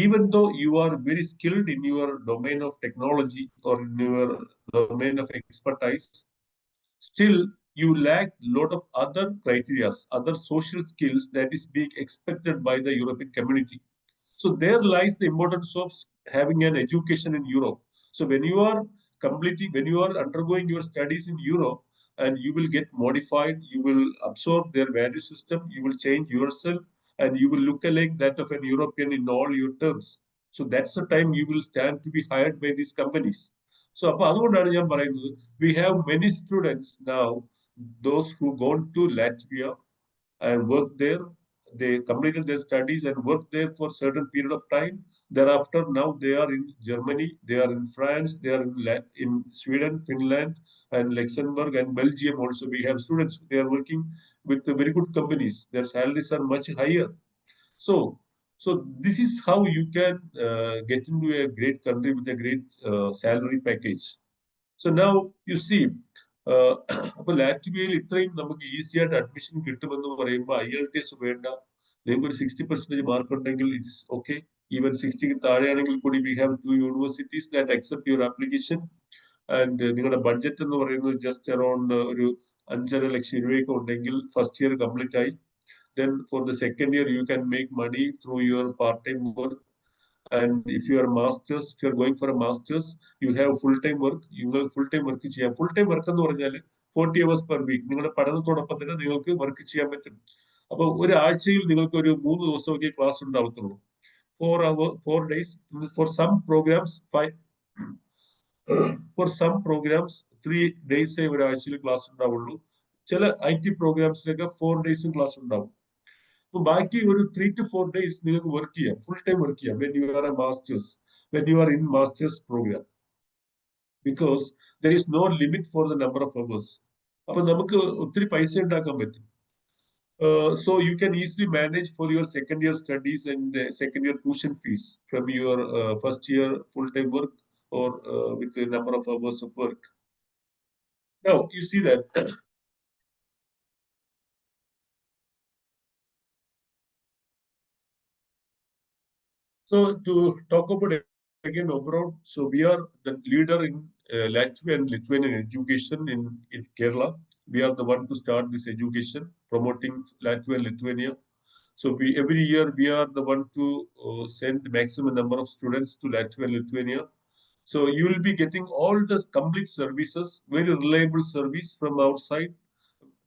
Even though you are very skilled in your domain of technology or in your domain of expertise, still you lack lot of other criteria, other social skills that is being expected by the European community. So there lies the importance of having an education in Europe. So when you are undergoing your studies in Europe, and you will get modified, you will absorb their value system, you will change yourself, and you will look like that of an European in all your terms. So that's the time you will stand to be hired by these companies. So അപ്പൊ അതുകൊണ്ടാണ് ഞാൻ പറയുന്നത്, we have many students now, those who gone to Latvia and worked there. They completed their studies and worked there for a certain period of time. Thereafter, now they are in Germany, they are in France, they are in Sweden, Finland, and Luxembourg and Belgium also. We have students, they are working with very good companies. Their salaries are much higher. So, so this is how you can get into a great country with a great salary package. So now you see, അപ്പൊ ലാറ്റ്വിയയിൽ ഇത്രയും നമുക്ക് easy ആയിട്ട് admission കിട്ടുമെന്ന് പറയുമ്പോൾ IELTS വേണ്ട, നിങ്ങൾക്ക് ഒരു 60% mark ഉണ്ടെങ്കിൽ ഇറ്റ്സ് ഓക്കെ. ഈവൻ 60ക്ക് താഴെയാണെങ്കിൽ കൂടി we have 2 universities that accept your application. And നിങ്ങളുടെ ബഡ്ജറ്റ് എന്ന് പറയുന്നത് ജസ്റ്റ് അറൌണ്ട് ഒരു 5.5 ലക്ഷം രൂപയൊക്കെ ഉണ്ടെങ്കിൽ ഫസ്റ്റ് ഇയർ കംപ്ലീറ്റ് ആയി. Then for the second year you can make money through your part-time work. And if you are masters, if you are going for a masters, you have full-time work. You will full-time work ചെയ്യാം. Full-time work എന്ന് പറഞ്ഞാൽ 40 hours per week. നിങ്ങളുടെ പഠനത്തോടൊപ്പം തന്നെ നിങ്ങൾക്ക് work ചെയ്യാൻ പറ്റും. അപ്പൊ ഒരാഴ്ചയിൽ നിങ്ങൾക്ക് ഒരു 3 ദിവസമൊക്കെ ക്ലാസ് ഉണ്ടാവത്തുള്ളൂ. 4 days. For some programs 3 days ഒരാഴ്ചയിൽ ക്ലാസ് ഉണ്ടാവുള്ളൂ. ചില IT പ്രോഗ്രാംസിലൊക്കെ 4 days ക്ലാസ് ഉണ്ടാവും. അപ്പൊ ബാക്കി ഒരു 3 to 4 days നിങ്ങൾക്ക് വർക്ക് ചെയ്യാം, ഫുൾ ടൈം വർക്ക് ചെയ്യാം when you are a masters, when you are in masters program, because there is no limit for the number of hours. അപ്പൊ നമുക്ക് ഒത്തിരി പൈസ ഉണ്ടാക്കാൻ പറ്റും. So you can easily manage for your second year studies and second year tuition fees from your first year full time work or with the number of hours of work. Now you see that so to talk about it again abroad, so we are the leader in Latvian and Lithuanian education in Kerala. We are the one to start this education, promoting Latvia and Lithuania. So every year we are the one to send maximum number of students to Latvia and Lithuania. So you will be getting all the complete services, very reliable service from outside.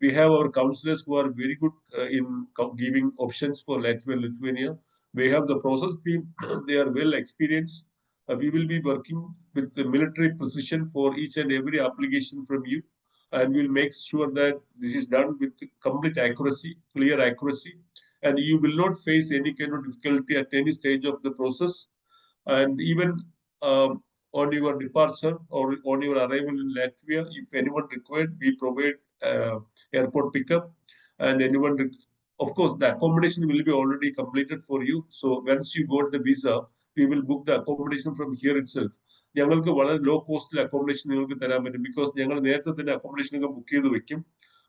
We have our counselors who are very good in giving options for Latvia and Lithuania. We have the process team; they are well experienced. We will be working with the military precision for each and every application from you, and we'll make sure that this is done with complete accuracy, clear accuracy, and you will not face any kind of difficulty at any stage of the process. And even on your departure or on your arrival in Latvia, if anyone required, we provide airport pickup, and anyone, of course, the accommodation will be already completed for you. So once you got the visa, we will book the accommodation from here itself. ഞങ്ങൾക്ക് വളരെ law കോസ്റ്റിൽ accommodation നിങ്ങൾക്ക് തരാൻ പറ്റും because ഞങ്ങൾ നേരത്തെ തന്നെ accommodation ഒക്കെ book ചെയ്ത് വെക്കും.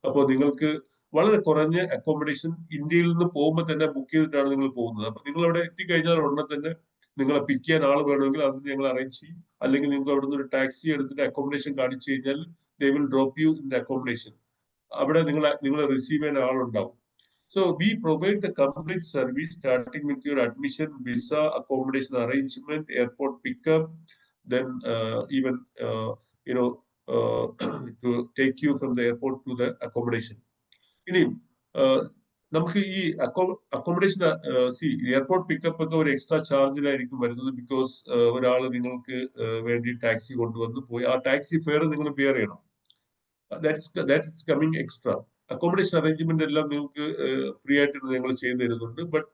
അപ്പോൾ നിങ്ങൾക്ക് വളരെ കുറഞ്ഞ അക്കോമഡേഷൻ ഇന്ത്യയിൽ നിന്ന് പോകുമ്പോൾ തന്നെ ബുക്ക് ചെയ്തിട്ടാണ് നിങ്ങൾ പോകുന്നത്. അപ്പൊ നിങ്ങൾ അവിടെ എത്തിക്കഴിഞ്ഞാൽ ഉടനെ തന്നെ നിങ്ങളെ പിക്ക് ചെയ്യാൻ ആൾ വേണമെങ്കിൽ അത് ഞങ്ങൾ അറേഞ്ച് ചെയ്യും. അല്ലെങ്കിൽ നിങ്ങൾക്ക് അവിടെ നിന്ന് ഒരു ടാക്സി എടുത്തിട്ട് അക്കോമഡേഷൻ കാണിച്ചു കഴിഞ്ഞാൽ they will drop you in the accommodation. അവിടെ നിങ്ങളെ റിസീവ് ചെയ്യാൻ ആളുണ്ടാവും. So we provide the complete service starting with your admission, visa, accommodation arrangement, airport pickup, then even to take you from the airport to the accommodation. ഇനി നമുക്ക് ഈ accommodation airport pickup ഒക്കെ ഒരു extra ചാർജിലായിരിക്കും വരുന്നത് because ഒരാൾ നിങ്ങൾക്ക് വേണ്ടി taxi കൊണ്ടുവന്ന് പോയി ആ ടാക്സി ഫെയർ നിങ്ങൾ ബെയർ ചെയ്യണം. That's coming extra. Accommodation arrangement എല്ലാം നിങ്ങൾക്ക് ഫ്രീ ആയിട്ട് ഞങ്ങൾ ചെയ്തു തരുന്നുണ്ട്. ബട്ട്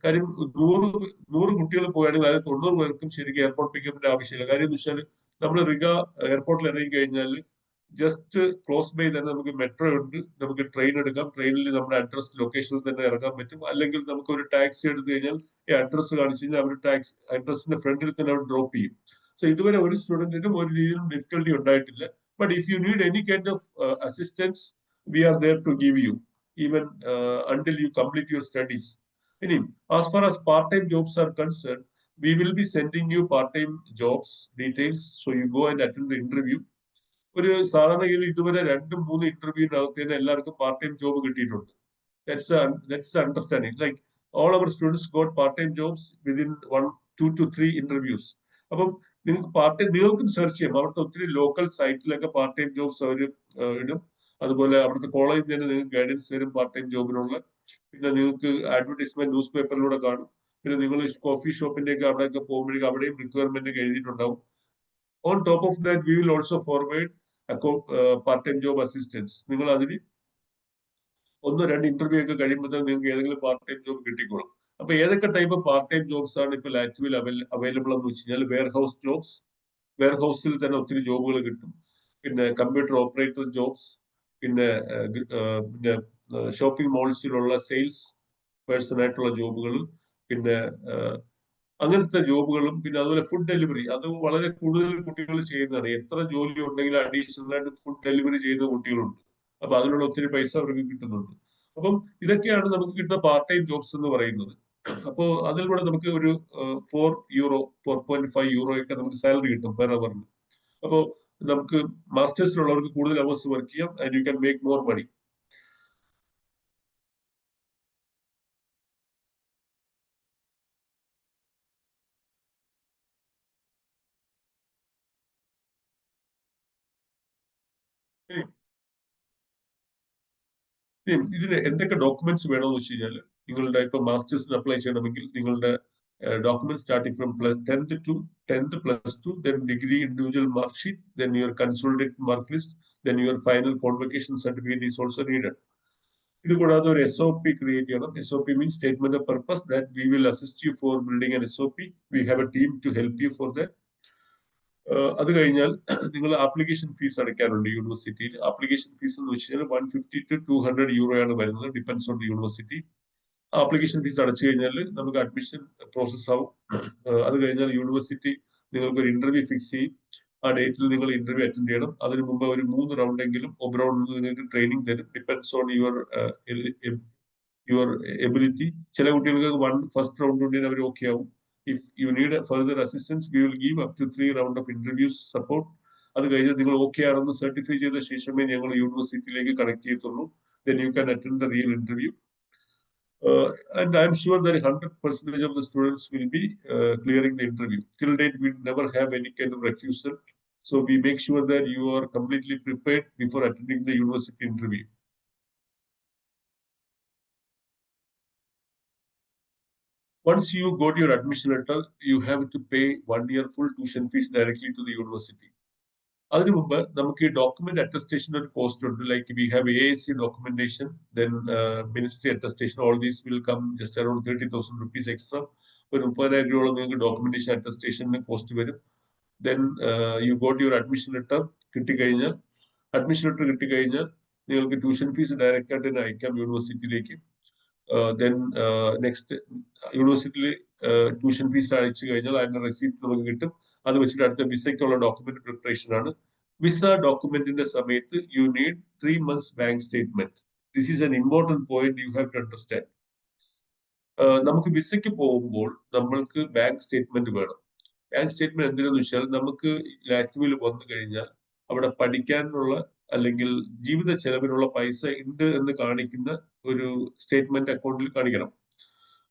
കാര്യം 100 കുട്ടികൾ പോയാണെങ്കിൽ അതായത് 90 പേർക്കും ശരിക്കും എയർപോർട്ട് പിക്കപ്പിന്റെ ആവശ്യമില്ല. കാര്യം എന്ന് വെച്ചാൽ നമ്മൾ റിഗ എയർപോർട്ടിൽ ഇറങ്ങി കഴിഞ്ഞാൽ ജസ്റ്റ് ക്ലോസ് ബൈ തന്നെ നമുക്ക് മെട്രോ ഉണ്ട്, നമുക്ക് ട്രെയിൻ എടുക്കാം. ട്രെയിനിൽ നമ്മുടെ അഡ്രസ് ലൊക്കേഷനിൽ തന്നെ ഇറങ്ങാൻ പറ്റും. അല്ലെങ്കിൽ നമുക്ക് ഒരു ടാക്സി എടുത്തു കഴിഞ്ഞാൽ ഈ അഡ്രസ് കാണിച്ചു കഴിഞ്ഞാൽ അവർ ടാക്സി അഡ്രസ്സിന്റെ ഫ്രണ്ടിൽ തന്നെ അവർ ഡ്രോപ്പ് ചെയ്യും. സോ ഇതുവരെ ഒരു സ്റ്റുഡന്റിനും ഒരു രീതിയിലും ഡിഫിക്കൽട്ടി ഉണ്ടായിട്ടില്ല. But if you need any kind of assistance we are there to give you even until you complete your studies. ഇനി as far as part-time jobs are concerned, we will be sending you part-time jobs details, so you go and attend the interview. ഒരു സാധാരണഗതിയിൽ ഇതുവരെ 2-3 ഇന്റർവ്യൂവിനകത്ത് തന്നെ എല്ലാവർക്കും part time job കിട്ടിയിട്ടുണ്ട്. That's the understanding. Like all our students got part-time jobs within 2 to 3 interviews. അപ്പം നിങ്ങൾക്ക് part time നിങ്ങൾക്കും search ചെയ്യാം. അവിടുത്തെ ഒത്തിരി ലോക്കൽ സൈറ്റിലൊക്കെ പാർട്ട് ടൈം ജോബ്സ് അവർ ഇടും. അതുപോലെ അവിടുത്തെ കോളേജിൽ തന്നെ നിങ്ങൾക്ക് ഗൈഡൻസ് തരും പാർട്ട് ടൈം ജോബിനുള്ള. പിന്നെ നിങ്ങൾക്ക് അഡ്വർടൈസ്മെന്റ് ന്യൂസ് പേപ്പറിലൂടെ കാണും. പിന്നെ നിങ്ങൾ കോഫി ഷോപ്പിന്റെയൊക്കെ അവിടെയൊക്കെ പോകുമ്പോഴേക്കും അവിടെയും റിക്വയർമെന്റ് ഒക്കെ എഴുതിയിട്ടുണ്ടാവും. On top of that, we will also forward part-time job assistance. നിങ്ങൾ അതിന് 1-2 ഇന്റർവ്യൂ ഒക്കെ കഴിയുമ്പോഴത്തേക്ക് നിങ്ങൾക്ക് ഏതെങ്കിലും പാർട്ട് ടൈം ജോബ് കിട്ടിക്കോളും. അപ്പൊ ഏതൊക്കെ ടൈപ്പ് പാർട്ട് ടൈം ജോബ്സ് ആണ് ഇപ്പൊ ലാറ്റ്വിയിൽ അവൈലബിൾ എന്ന് വെച്ച് കഴിഞ്ഞാൽ വെയർ ഹൗസ് ജോബ്സ്. വെയർ ഹൗസിൽ തന്നെ ഒത്തിരി ജോബുകൾ കിട്ടും. പിന്നെ കമ്പ്യൂട്ടർ ഓപ്പറേറ്റർ ജോബ്സ്, പിന്നെ ഷോപ്പിംഗ് മോൾസിലുള്ള സെയിൽസ് പേഴ്സൺ ആയിട്ടുള്ള ജോബുകൾ, പിന്നെ അങ്ങനത്തെ ജോബുകളും, പിന്നെ അതുപോലെ ഫുഡ് ഡെലിവറി. അത് വളരെ കൂടുതൽ കുട്ടികൾ ചെയ്യുന്നതാണ്. എത്ര ജോലി ഉണ്ടെങ്കിലും അഡീഷണൽ ആയിട്ട് ഫുഡ് ഡെലിവറി ചെയ്യുന്ന കുട്ടികളുണ്ട്. അപ്പൊ അതിനുള്ള ഒത്തിരി പൈസ അവർക്ക് കിട്ടുന്നുണ്ട്. അപ്പം ഇതൊക്കെയാണ് നമുക്ക് കിട്ടുന്ന പാർട്ട് ടൈം ജോബ്സ് എന്ന് പറയുന്നത്. അപ്പോൾ അതിലൂടെ നമുക്ക് ഒരു €4, 4.5 ഒക്കെ നമുക്ക് സാലറി കിട്ടും പെർ അവറിന്. അപ്പോൾ നമുക്ക് മാസ്റ്റേഴ്സിലുള്ളവർക്ക് കൂടുതൽ അവേഴ്സ് വർക്ക് ചെയ്യാം and you can make more money. ഇതിന് എന്തൊക്കെ ഡോക്യുമെന്റ്സ് വേണമെന്ന് വെച്ച് കഴിഞ്ഞാൽ നിങ്ങളുടെ ഇപ്പൊ മാസ്റ്റേഴ്സിന് അപ്ലൈ ചെയ്യണമെങ്കിൽ നിങ്ങളുടെ document starting from 10th to 10th +2, then degree individual mark sheet, then your consolidated mark list, then your final convocation certificate is also needed. ഇത് കൂടാതെ ഒരു SOP ക്രിയേറ്റ് ചെയ്യണം. SOP means statement of purpose that we will assist you for building an SOP. We have a team to help you for that. അത് കഴിഞ്ഞാൽ നിങ്ങൾ application fees അടയ്ക്കാറുണ്ട് യൂണിവേഴ്സിറ്റിയിൽ. Application fees എന്ന് വെച്ച് കഴിഞ്ഞാൽ €150 to €200 ആണ് വരുന്നത്, depends on the university. Application fees അടച്ചു കഴിഞ്ഞാൽ നമുക്ക് അഡ്മിഷൻ പ്രോസസ് ആവും. അത് കഴിഞ്ഞാൽ യൂണിവേഴ്സിറ്റി നിങ്ങൾക്ക് ഒരു ഇന്റർവ്യൂ ഫിക്സ് ചെയ്യും. ആ ഡേറ്റിൽ നിങ്ങൾ ഇന്റർവ്യൂ അറ്റൻഡ് ചെയ്യണം. അതിന് മുമ്പ് ഒരു 3 റൗണ്ട് എങ്കിലും ഒബ്രോഡ് നിങ്ങൾക്ക് ട്രെയിനിങ് തരും, ഡിപ്പെൻസ് ഓൺ യുവർ എബിലിറ്റി. ചില കുട്ടികൾക്ക് ഫസ്റ്റ് റൗണ്ട് കൊണ്ട് അവർ ഓക്കെ ആവും. If you need further assistance, we will give up to 3 rounds of interviews support. അത് കഴിഞ്ഞാൽ നിങ്ങൾ ഓക്കെ ആണെന്ന് സർട്ടിഫൈ ചെയ്ത ശേഷമേ ഞങ്ങൾ യൂണിവേഴ്സിറ്റിയിലേക്ക് കണക്ട് ചെയ്യത്തുള്ളൂ. Then you can attend the real interview. And I'm sure that 100% of the students will be clearing the interview. Till date, we never have any kind of refusal. So we make sure that you are completely prepared before attending the university interview. Once you got your admission letter, you have to pay 1 year full tuition fees directly to the university. അതിനു മുമ്പ് നമുക്ക് ഈ document attestation ഒരു cost ഉണ്ട്. Like we have AAC documentation, then ministry attestation. All these will come just around 30,000 rupees extra. ഒരു 30,000 രൂപയോളം നിങ്ങൾക്ക് documentation അറ്റസ്റ്റേഷന് cost വരും. Then you got your admission letter കിട്ടിക്കഴിഞ്ഞാൽ നിങ്ങൾക്ക് ട്യൂഷൻ ഫീസ് ഡയറക്റ്റ് ആയിട്ട് തന്നെ അയക്കാം യൂണിവേഴ്സിറ്റിയിലേക്ക്. Then next യൂണിവേഴ്സിറ്റിയിൽ ട്യൂഷൻ ഫീസ് അയച്ചു കഴിഞ്ഞാൽ അതിന്റെ റെസിപ്റ്റ് നമുക്ക് കിട്ടും. അത് വെച്ചിട്ട് അടുത്ത വിസയ്ക്കുള്ള ഡോക്യുമെന്റ് പ്രിപ്പറേഷൻ ആണ്. വിസ ഡോക്യുമെന്റിന്റെ സമയത്ത് you need 3 months bank statement. This is an important point you have to understand. നമുക്ക് വിസയ്ക്ക് പോകുമ്പോൾ നമ്മൾക്ക് ബാങ്ക് സ്റ്റേറ്റ്മെന്റ് വേണം. ബാങ്ക് സ്റ്റേറ്റ്മെന്റ് എന്തിനാന്ന് വെച്ചാൽ നമുക്ക് ലാറ്റ്വിയയിൽ വന്നു കഴിഞ്ഞാൽ അവിടെ പഠിക്കാനുള്ള അല്ലെങ്കിൽ ജീവിത ചെലവിനുള്ള പൈസ ഉണ്ട് എന്ന് കാണിക്കുന്ന ഒരു സ്റ്റേറ്റ്മെന്റ് അക്കൗണ്ടിൽ കാണിക്കണം.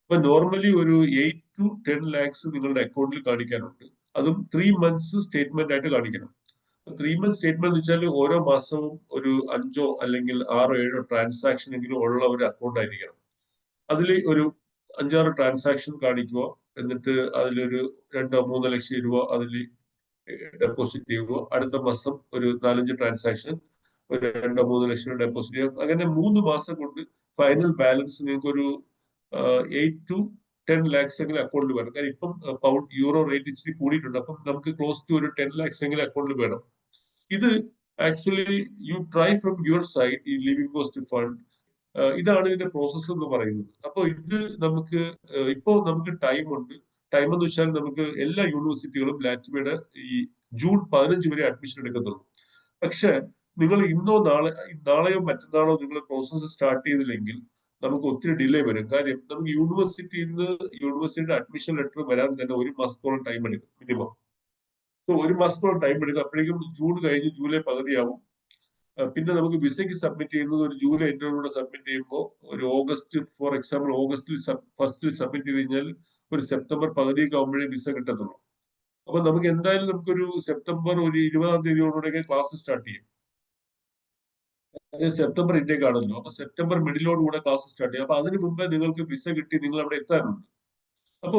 അപ്പൊ നോർമലി ഒരു 8 to 10 lakhs നിങ്ങളുടെ അക്കൗണ്ടിൽ കാണിക്കാനുണ്ട്. അതും 3 months സ്റ്റേറ്റ്മെന്റ് ആയിട്ട് കാണിക്കണം. 3 months സ്റ്റേറ്റ്മെന്റ് വെച്ചാൽ ഓരോ മാസവും ഒരു 5 അല്ലെങ്കിൽ 6 7 ട്രാൻസാക്ഷൻ എങ്കിലും ഉള്ള ഒരു അക്കൗണ്ട് ആയിരിക്കണം. അതിൽ ഒരു 5-6 ട്രാൻസാക്ഷൻ കാണിക്കുക. എന്നിട്ട് അതിലൊരു 2-3 ലക്ഷം രൂപ അതിൽ ഡെപ്പോസിറ്റ് ചെയ്യുക. അടുത്ത മാസം ഒരു 4-5 ട്രാൻസാക്ഷൻ ഒരു 2-3 ലക്ഷം ഡെപ്പോസിറ്റ് ചെയ്യുക. അങ്ങനെ 3 മാസം കൊണ്ട് ഫൈനൽ ബാലൻസ് നിങ്ങൾക്ക് ഒരു 8 to 10 lakhs എങ്കിലും അക്കൗണ്ടിൽ വേണം. കാരണം ഇപ്പം പൗണ്ട് യൂറോ റേറ്റ് ഇച്ചിരി കൂടിയിട്ടുണ്ട്. അപ്പം നമുക്ക് ക്ലോസ് ടു ഒരു 10 lakhs എങ്കിലും അക്കൗണ്ടിൽ വേണം. ഇത് actually you try from your side ഈ ലിവിംഗ് കോസ്റ്റ് ഫണ്ട്. ഇതാണ് ഇതിന്റെ പ്രോസസ്സ് എന്ന് പറയുന്നത്. അപ്പോൾ ഇത് നമുക്ക് ഇപ്പോൾ നമുക്ക് ടൈം ഉണ്ട്. ടൈം എന്ന് വെച്ചാൽ നമുക്ക് എല്ലാ യൂണിവേഴ്സിറ്റികളും ലാറ്റ്വിയയുടെ ഈ ജൂൺ 15 വരെ അഡ്മിഷൻ എടുക്കത്തുള്ളൂ. പക്ഷെ നിങ്ങൾ നാളെയോ മറ്റന്നാളോ നിങ്ങൾ പ്രോസസ്സ് സ്റ്റാർട്ട് ചെയ്തില്ലെങ്കിൽ നമുക്ക് ഒത്തിരി ഡിലേ വരും. കാര്യം നമുക്ക് യൂണിവേഴ്സിറ്റിയുടെ അഡ്മിഷൻ ലെറ്റർ വരാൻ തന്നെ 1 മാസത്തോളം ടൈം എടുക്കും മിനിമം. സോ 1 മാസത്തോളം ടൈം എടുക്കും. അപ്പോഴേക്കും ജൂൺ കഴിഞ്ഞ് ജൂലൈ പകുതിയാവും. പിന്നെ നമുക്ക് വിസയ്ക്ക് സബ്മിറ്റ് ചെയ്യുന്നത് ഒരു ജൂലൈ എൻഡിലൂടെ സബ്മിറ്റ് ചെയ്യുമ്പോൾ ഒരു ഓഗസ്റ്റ്, ഫോർ എക്സാമ്പിൾ ഓഗസ്റ്റിൽ ഫസ്റ്റിൽ സബ്മിറ്റ് ചെയ്ത് കഴിഞ്ഞാൽ ഒരു സെപ്റ്റംബർ പകുതിയൊക്കെ ആകുമ്പോഴേ വിസ കിട്ടത്തുള്ളൂ. അപ്പൊ നമുക്ക് എന്തായാലും നമുക്കൊരു സെപ്റ്റംബർ ഒരു 20-ാം തീയതിയോടുകൂടെ ക്ലാസ് സ്റ്റാർട്ട് ചെയ്യും. സെപ്റ്റംബർ ഇൻടേക്ക് ആണല്ലോ. അപ്പൊ സെപ്റ്റംബർ മിഡിലോടുകൂടെ ക്ലാസ് സ്റ്റാർട്ട് ചെയ്യും. അപ്പൊ അതിന് മുമ്പേ നിങ്ങൾക്ക് വിസ കിട്ടി നിങ്ങൾ അവിടെ എത്താനുണ്ട്. അപ്പോ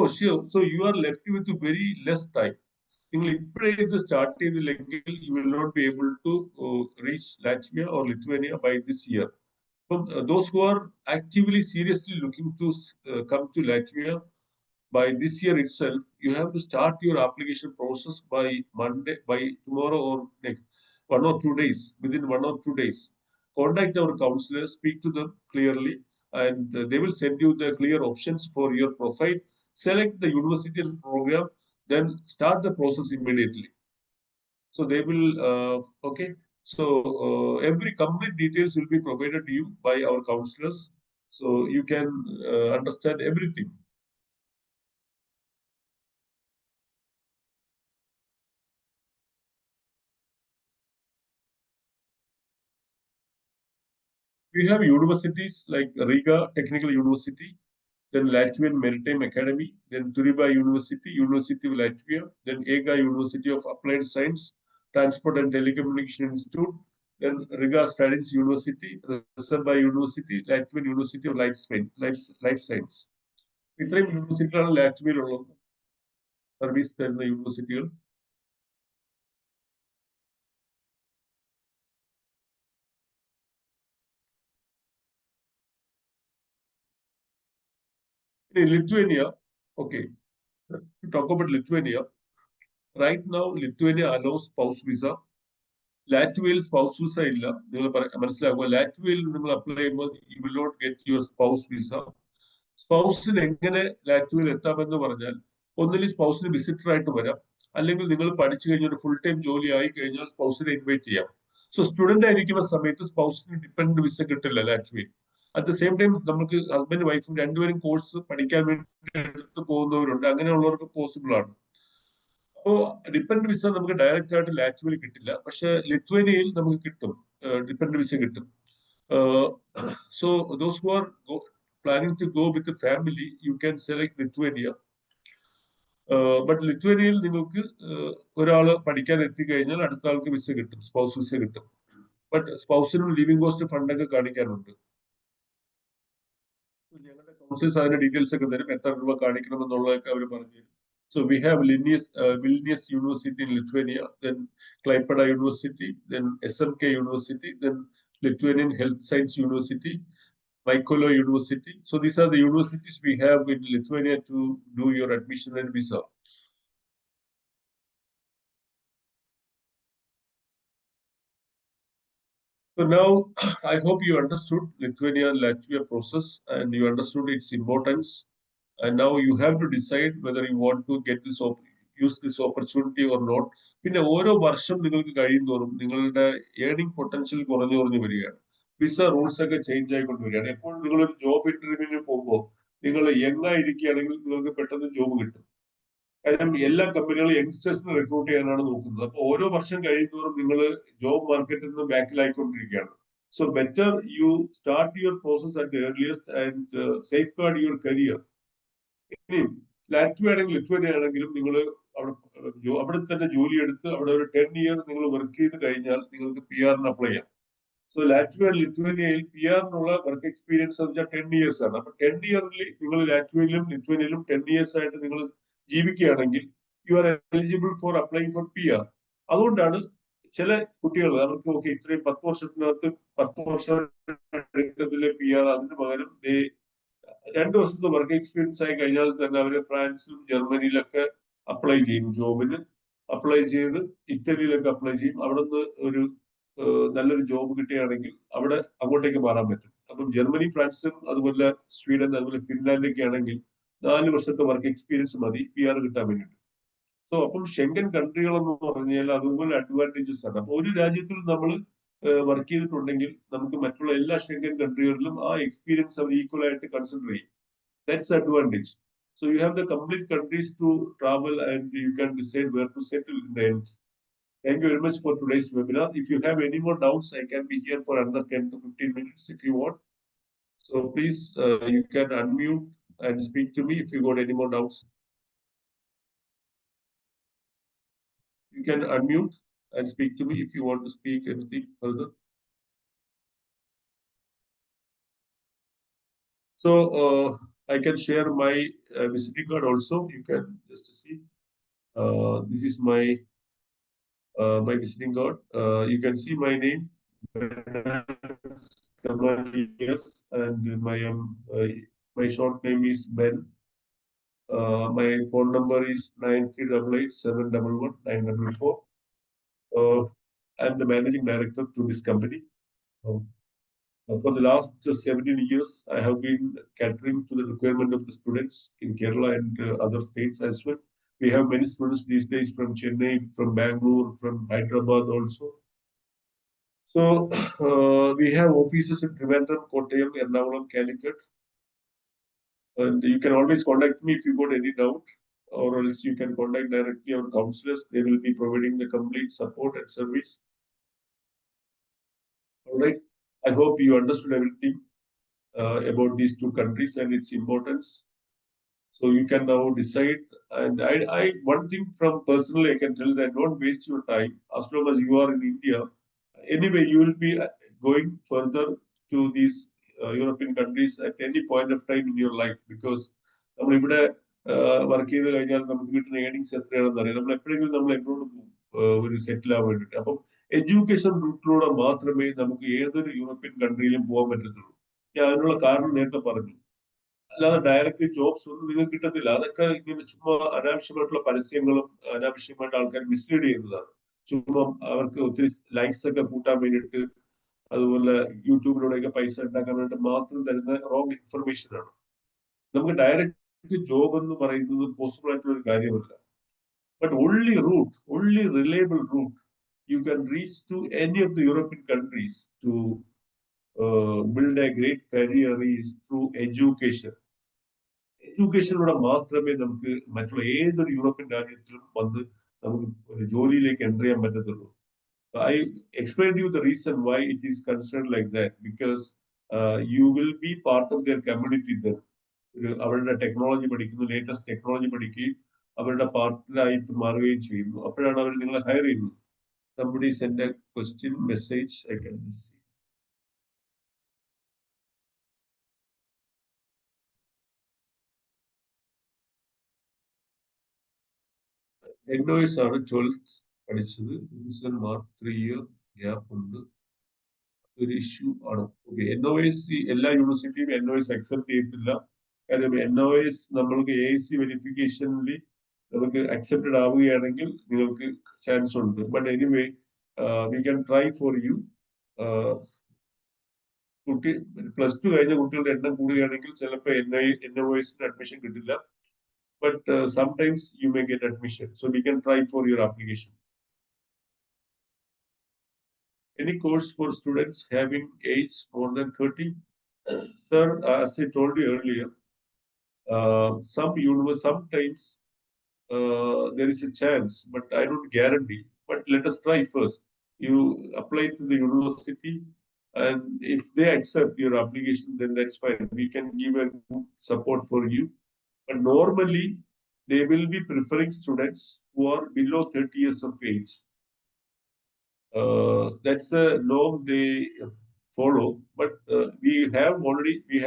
so you are left with very less time. നിങ്ങൾ ഇപ്പോഴേ ഇത് സ്റ്റാർട്ട് ചെയ്തില്ലെങ്കിൽ you will not be able to reach Latvia or Lithuania by this year. അപ്പം those who are actively seriously looking to come to Latvia by this year itself, you have to start your application process by Monday, by tomorrow or next 1 or 2 days. Within 1 or 2 days, contact our counselor, speak to them clearly, and they will send you the clear options for your profile. Select the university and program, then start the process immediately. So they will, okay. So every complete details will be provided to you by our counselors, so you can understand everything. We have universities like Riga Technical University, then Latvian Maritime Academy, then Turiba University, University of Latvia, then EGA University of Applied Science, Transport and Telecommunication Institute, then Riga Stadins University, Reserva University, Latvian University of Life Science. ഇത്രയും യൂണിവേഴ്സിറ്റികളാണ് ലാറ്റ്വിയയിലുള്ളത്, service തരുന്ന യൂണിവേഴ്സിറ്റികൾ. Lithuania, okay, talk about Lithuania. Right now, Lithuania allows spouse visa. ലാറ്റ്വിയയിൽ spouse visa ഇല്ല. നിങ്ങൾ മനസ്സിലാക്കുക, ലാറ്റ്വിയയിൽ നിങ്ങൾ apply ചെയ്യുമ്പോൾ you will not get your spouse visa. സ്പൗസിന് എങ്ങനെ ലാറ്റ്വിയയിൽ എത്താമെന്ന് പറഞ്ഞാൽ, ഒന്നിൽ സ്പൗസിന് വിസിറ്റർ ആയിട്ട് വരാം, അല്ലെങ്കിൽ നിങ്ങൾ പഠിച്ചു കഴിഞ്ഞ ഒരു ഫുൾ ടൈം ജോലി ആയി കഴിഞ്ഞാൽ സ്പൗസിനെ ഇൻവൈറ്റ് ചെയ്യാം. സോ സ്റ്റുഡന്റ് ആയിരിക്കുന്ന സമയത്ത് സ്പൗസിന് ഡിപെൻഡന്റ് വിസ കിട്ടില്ല ലാറ്റ്വിയയിൽ. അറ്റ് ദ സെയിം ടൈം നമുക്ക് ഹസ്ബൻഡ് വൈഫും രണ്ടുപേരും കോഴ്സ് പഠിക്കാൻ വേണ്ടി എടുത്ത് പോകുന്നവരുണ്ട്. അങ്ങനെയുള്ളവർക്ക് പോസിബിൾ ആണ്. അപ്പോ ഡിപെൻഡന്റ് വിസ നമുക്ക് ഡയറക്റ്റ് ആയിട്ട് ലാറ്റ്വിയയിൽ കിട്ടില്ല, പക്ഷെ ലിത്വേനിയയിൽ നമുക്ക് കിട്ടും, ഡിപെൻഡന്റ് വിസ കിട്ടും. So those who R planning to go with the family, you can select Lithuania. But ലിത്വേനിയയിൽ നിങ്ങൾക്ക് ഒരാള് പഠിക്കാൻ എത്തിക്കഴിഞ്ഞാൽ അടുത്ത ആൾക്ക് വിസ കിട്ടും, സ്പൗസ് വിസ കിട്ടും. ബട്ട് സ്പൗസിനും ലിവിംഗ് കോസ്റ്റ് ഫണ്ടൊക്കെ കാണിക്കാനുണ്ട്. ഞങ്ങളുടെ കൗൺസിൽസ് അതിന്റെ ഡീറ്റെയിൽസ് ഒക്കെ തരും, എത്ര രൂപ കാണിക്കണം എന്നുള്ളതൊക്കെ അവർ പറഞ്ഞു തരും. So we have Vilnius University in Lithuania, then Klaipėda University, then SMK University, then Lithuanian Health Science University, Mykolo University. So these are the universities we have in Lithuania to do your admission and visa. So now I hope you understood Lithuania and Latvia process and you understood its importance. And now you have to decide whether you want to get this use this opportunity or not. പിന്നെ ഓരോ വർഷം നിങ്ങൾക്ക് കഴിയുന്തോറും നിങ്ങളുടെ earning potential കുറഞ്ഞു കുറഞ്ഞു വരികയാണ്. Visa rules ഒക്കെ ചേഞ്ച് ആയിക്കൊണ്ട് വരികയാണ്. എപ്പോഴും നിങ്ങളൊരു ജോബ് ഇന്റർവ്യൂവിന് പോകുമ്പോൾ നിങ്ങൾ യങ് ആയിരിക്കുകയാണെങ്കിൽ നിങ്ങൾക്ക് പെട്ടെന്ന് ജോബ് കിട്ടും. കാരണം എല്ലാ കമ്പനികളും യങ്സ്റ്റേഴ്സിനെ റിക്രൂട്ട് ചെയ്യാനാണ് നോക്കുന്നത്. അപ്പൊ ഓരോ വർഷം കഴിയുന്തോറും നിങ്ങൾ ജോബ് മാർക്കറ്റിൽ നിന്ന് ബാക്കിലായിക്കൊണ്ടിരിക്കുകയാണ്. So better you start your process at earliest and safeguard your career. ഇനി ലാറ്റ്വിയ ആണെങ്കിലും ലിത്വേനിയ ആണെങ്കിലും നിങ്ങൾ അവിടെ തന്നെ ജോലി എടുത്ത് അവിടെ ഒരു 10 ഇയർ നിങ്ങൾ വർക്ക് ചെയ്ത് കഴിഞ്ഞാൽ നിങ്ങൾക്ക് PR അപ്ലൈ ചെയ്യാം. സോ ലാറ്റ്വിയ ലിത്വേനിയയിൽ PR വർക്ക് എക്സ്പീരിയൻസ് എന്ന് വെച്ചാൽ 10 ഇയേഴ്സ് ആണ്. അപ്പൊ 10 ഇയറിൽ നിങ്ങൾ ലാറ്റ്വിയയിലും ലിത്വേനിയയിലും 10 ഇയേഴ്സ് ആയിട്ട് നിങ്ങൾ ജീവിക്കുകയാണെങ്കിൽ you are eligible for apply for PR. അതുകൊണ്ടാണ് ചില കുട്ടികൾ അവർക്ക് ഓക്കെ ഇത്രയും 10 വർഷത്തിനകത്ത് 10 വർഷം PR, അതിന് പകരം 2 വർഷത്തെ വർക്ക് എക്സ്പീരിയൻസ് ആയി കഴിഞ്ഞാൽ തന്നെ അവര് ഫ്രാൻസിലും ജർമ്മനിയിലൊക്കെ അപ്ലൈ ചെയ്യും, ജോബിന് അപ്ലൈ ചെയ്ത് ഇറ്റലിയിലൊക്കെ അപ്ലൈ ചെയ്യും. അവിടെ നിന്ന് ഒരു നല്ലൊരു ജോബ് കിട്ടുകയാണെങ്കിൽ അവിടെ അങ്ങോട്ടേക്ക് മാറാൻ പറ്റും. അപ്പം ജർമ്മനി, ഫ്രാൻസും അതുപോലെ സ്വീഡൻ, അതുപോലെ ഫിൻലാൻഡൊക്കെ ആണെങ്കിൽ 4 വർഷത്തെ വർക്ക് എക്സ്പീരിയൻസ് മതി PR കിട്ടാൻ വേണ്ടിയിട്ട്. സോ അപ്പം ഷെങ്കൻ കൺട്രികൾ എന്ന് പറഞ്ഞാൽ അതുപോലെ അഡ്വാൻറ്റേജസ് ആണ്. അപ്പൊ ഒരു രാജ്യത്തിൽ നമ്മൾ വർക്ക് ചെയ്തിട്ടുണ്ടെങ്കിൽ നമുക്ക് മറ്റുള്ള എല്ലാ ഷെങ്കൻ കൺട്രികളിലും ആ എക്സ്പീരിയൻസ് അവർ ഈക്വൽ ആയിട്ട് കൺസിഡർ ചെയ്യും. That's advantage. So you have the complete countries to travel and you can decide where to settle in the end. Thank you very much for today's webinar. If you have any more doubts, I can be here for another 10 to 15 minutes if you want. So please, you can unmute and speak to me if you got any more doubts. You can unmute and speak to me if you want to speak anything further. So I can share my visiting card also. You can just see. This is my my visiting card. You can see my name, yes, and my short name is Ben. My phone number is 9388 I'm the managing director to this company. For the last 17 years, I have been catering to the requirement of the students in Kerala and other states as well. We have many students these days from Chennai, from Bangalore, from Hyderabad also. So we have offices in Trivandrum, Kottayam, Ernakulam, Calicut. And you can always contact me if you got any doubt, or else you can contact directly our counselors. They will be providing the complete support and service. All right. I hope you understood everything about these two countries and its importance. So you can now decide. And one thing from personally, I can tell that don't waste your time. As long as you are in India, anyway, you will be going further to these European countries at any point of time in your life, because നമ്മളിവിടെ work ചെയ്ത് കഴിഞ്ഞാൽ നമുക്ക് കിട്ടുന്ന earnings എത്രയാണെന്ന് അറിയാം. നമ്മൾ എപ്പോഴെങ്കിലും നമ്മൾ എബ്രോഡ് പോകും ഒരു സെറ്റിൽ ആവാൻ വേണ്ടിയിട്ട്. അപ്പം എഡ്യൂക്കേഷൻ റൂട്ടിലൂടെ മാത്രമേ നമുക്ക് ഏതൊരു യൂറോപ്യൻ കൺട്രിയിലും പോകാൻ പറ്റത്തുള്ളൂ. ഞാൻ അതിനുള്ള കാരണം നേരത്തെ പറഞ്ഞു. അല്ലാതെ ഡയറക്റ്റ് ജോബ്സ് ഒന്നും നിങ്ങൾക്ക് കിട്ടത്തില്ല. അതൊക്കെ ഇങ്ങനെ ചുമ്മാ അനാവശ്യമായിട്ടുള്ള പരസ്യങ്ങളും അനാവശ്യമായിട്ട് ആൾക്കാർ മിസ്ലീഡ് ചെയ്യുന്നതാണ്. ചുമ്മാ അവർക്ക് ഒത്തിരി ലൈക്സ് ഒക്കെ കൂട്ടാൻ വേണ്ടിയിട്ട്, അതുപോലെ യൂട്യൂബിലൂടെയൊക്കെ പൈസ ഉണ്ടാക്കാൻ വേണ്ടി മാത്രം തരുന്ന റോങ് ഇൻഫർമേഷൻ ആണ്. നമുക്ക് ഡയറക്റ്റ് ജോബ് എന്ന് പറയുന്നത് പോസിബിൾ ആയിട്ടുള്ള ഒരു കാര്യമല്ല. But only reliable route you can reach to any of the European countries to build a great career is through education. എഡ്യൂക്കേഷനിലൂടെ മാത്രമേ നമുക്ക് മറ്റുള്ള ഏതൊരു യൂറോപ്യൻ രാജ്യത്തിലും വന്ന് നമുക്ക് ഒരു ജോലിയിലേക്ക് എൻ്റർ ചെയ്യാൻ പറ്റത്തുള്ളൂ. I explained to you the reason why it is considered like that, because you will be part of their community then. അവരുടെ ടെക്നോളജി പഠിക്കുന്നു, ലേറ്റസ്റ്റ് ടെക്നോളജി പഠിക്കുകയും അവരുടെ പാർട്ട്ണറായിട്ട് മാറുകയും ചെയ്യുന്നു. അപ്പോഴാണ് അവർ നിങ്ങളെ ഹയർ ചെയ്യുന്നത്. Somebody sent a question message. I can see. NOS ആണ് 12th പഠിച്ചത്. മാർക്ക് 3 year ഗ്യാപ്പ് ഉണ്ട്. ഒരു ഇഷ്യൂ ആണ്. ഓക്കെ, NOS എല്ലാ യൂണിവേഴ്സിറ്റിയും NOS അക്സെപ്റ്റ് ചെയ്യത്തില്ല. കാരണം NOS നമ്മൾക്ക് AIC വെരിഫിക്കേഷനിൽ നമുക്ക് അക്സെപ്റ്റഡ് ആവുകയാണെങ്കിൽ നിങ്ങൾക്ക് ചാൻസ് ഉണ്ട്. But anyway we can try for you. കുട്ടി +2 കഴിഞ്ഞ കുട്ടികളുടെ എണ്ണം കൂടുകയാണെങ്കിൽ ചിലപ്പോൾ NOS അഡ്മിഷൻ കിട്ടില്ല. But sometimes you may get admission. So we can try for your application. Any course for students having age more than 30? Sir, as I told you earlier, sometimes there is a chance, but I don't guarantee. But let us try first. You apply to the university, and if they accept your application, then that's fine. We can give a good support for you. But normally, they will be preferring students who are below 30 years of age. That's a norm they follow. But we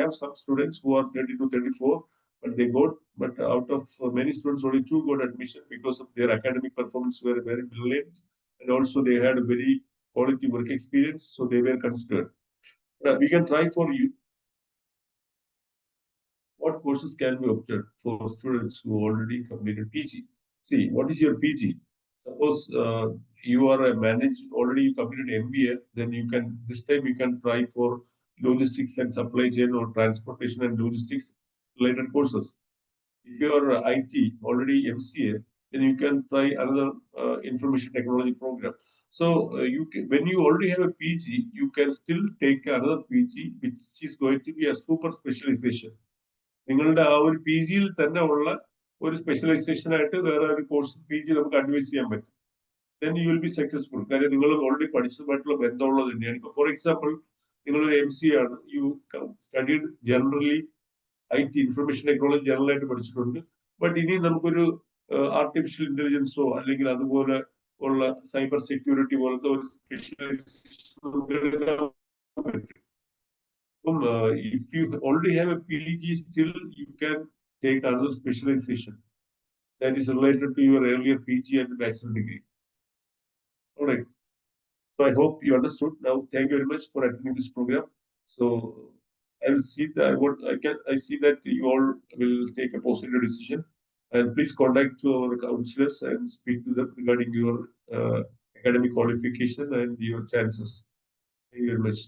have some students who are 30 to 34, but out of many students, only 2 got admission because of their academic performance were very brilliant, and also they had a very quality work experience, so they were considered. We can try for you. What courses can be opted for students who already completed PG? See, what is your PG? Suppose you are already you completed MBA, then this time you can try for logistics and supply chain or transportation and logistics related courses. If you are IT, already MCA, then you can try another information technology program. So when you already have a PG, you can still take another PG, which is going to be a super specialization. നിങ്ങളുടെ ആ ഒരു PG-യിൽ തന്നെ ഉള്ള ഒരു specialisation ആയിട്ട് വേറെ ഒരു course PG നമുക്ക് അഡ്വൈസ് ചെയ്യാൻ പറ്റും. Then you will be successful. കാര്യം നിങ്ങൾ ഓൾറെഡി പഠിച്ചതുമായിട്ടുള്ള ബന്ധമുള്ളത് തന്നെയാണ്. ഇപ്പൊ ഫോർ എക്സാമ്പിൾ നിങ്ങളൊരു MCA ആണ്, you studied generally IT information technology general ആയിട്ട് പഠിച്ചിട്ടുണ്ട്. ബട്ട് ഇനി നമുക്കൊരു ആർട്ടിഫിഷ്യൽ ഇന്റലിജൻസോ അല്ലെങ്കിൽ അതുപോലെ ഉള്ള സൈബർ സെക്യൂരിറ്റി പോലത്തെ ഒരു specialisation if you already have a PG, still you can take another specialization that is related to your earlier PG and bachelor degree. All right. So I hope you understood. Now, thank you very much for attending this program. So I will see that I see that you all will take a positive decision, and please contact our counselors and speak to them regarding your academic qualification and your chances. Thank you very much.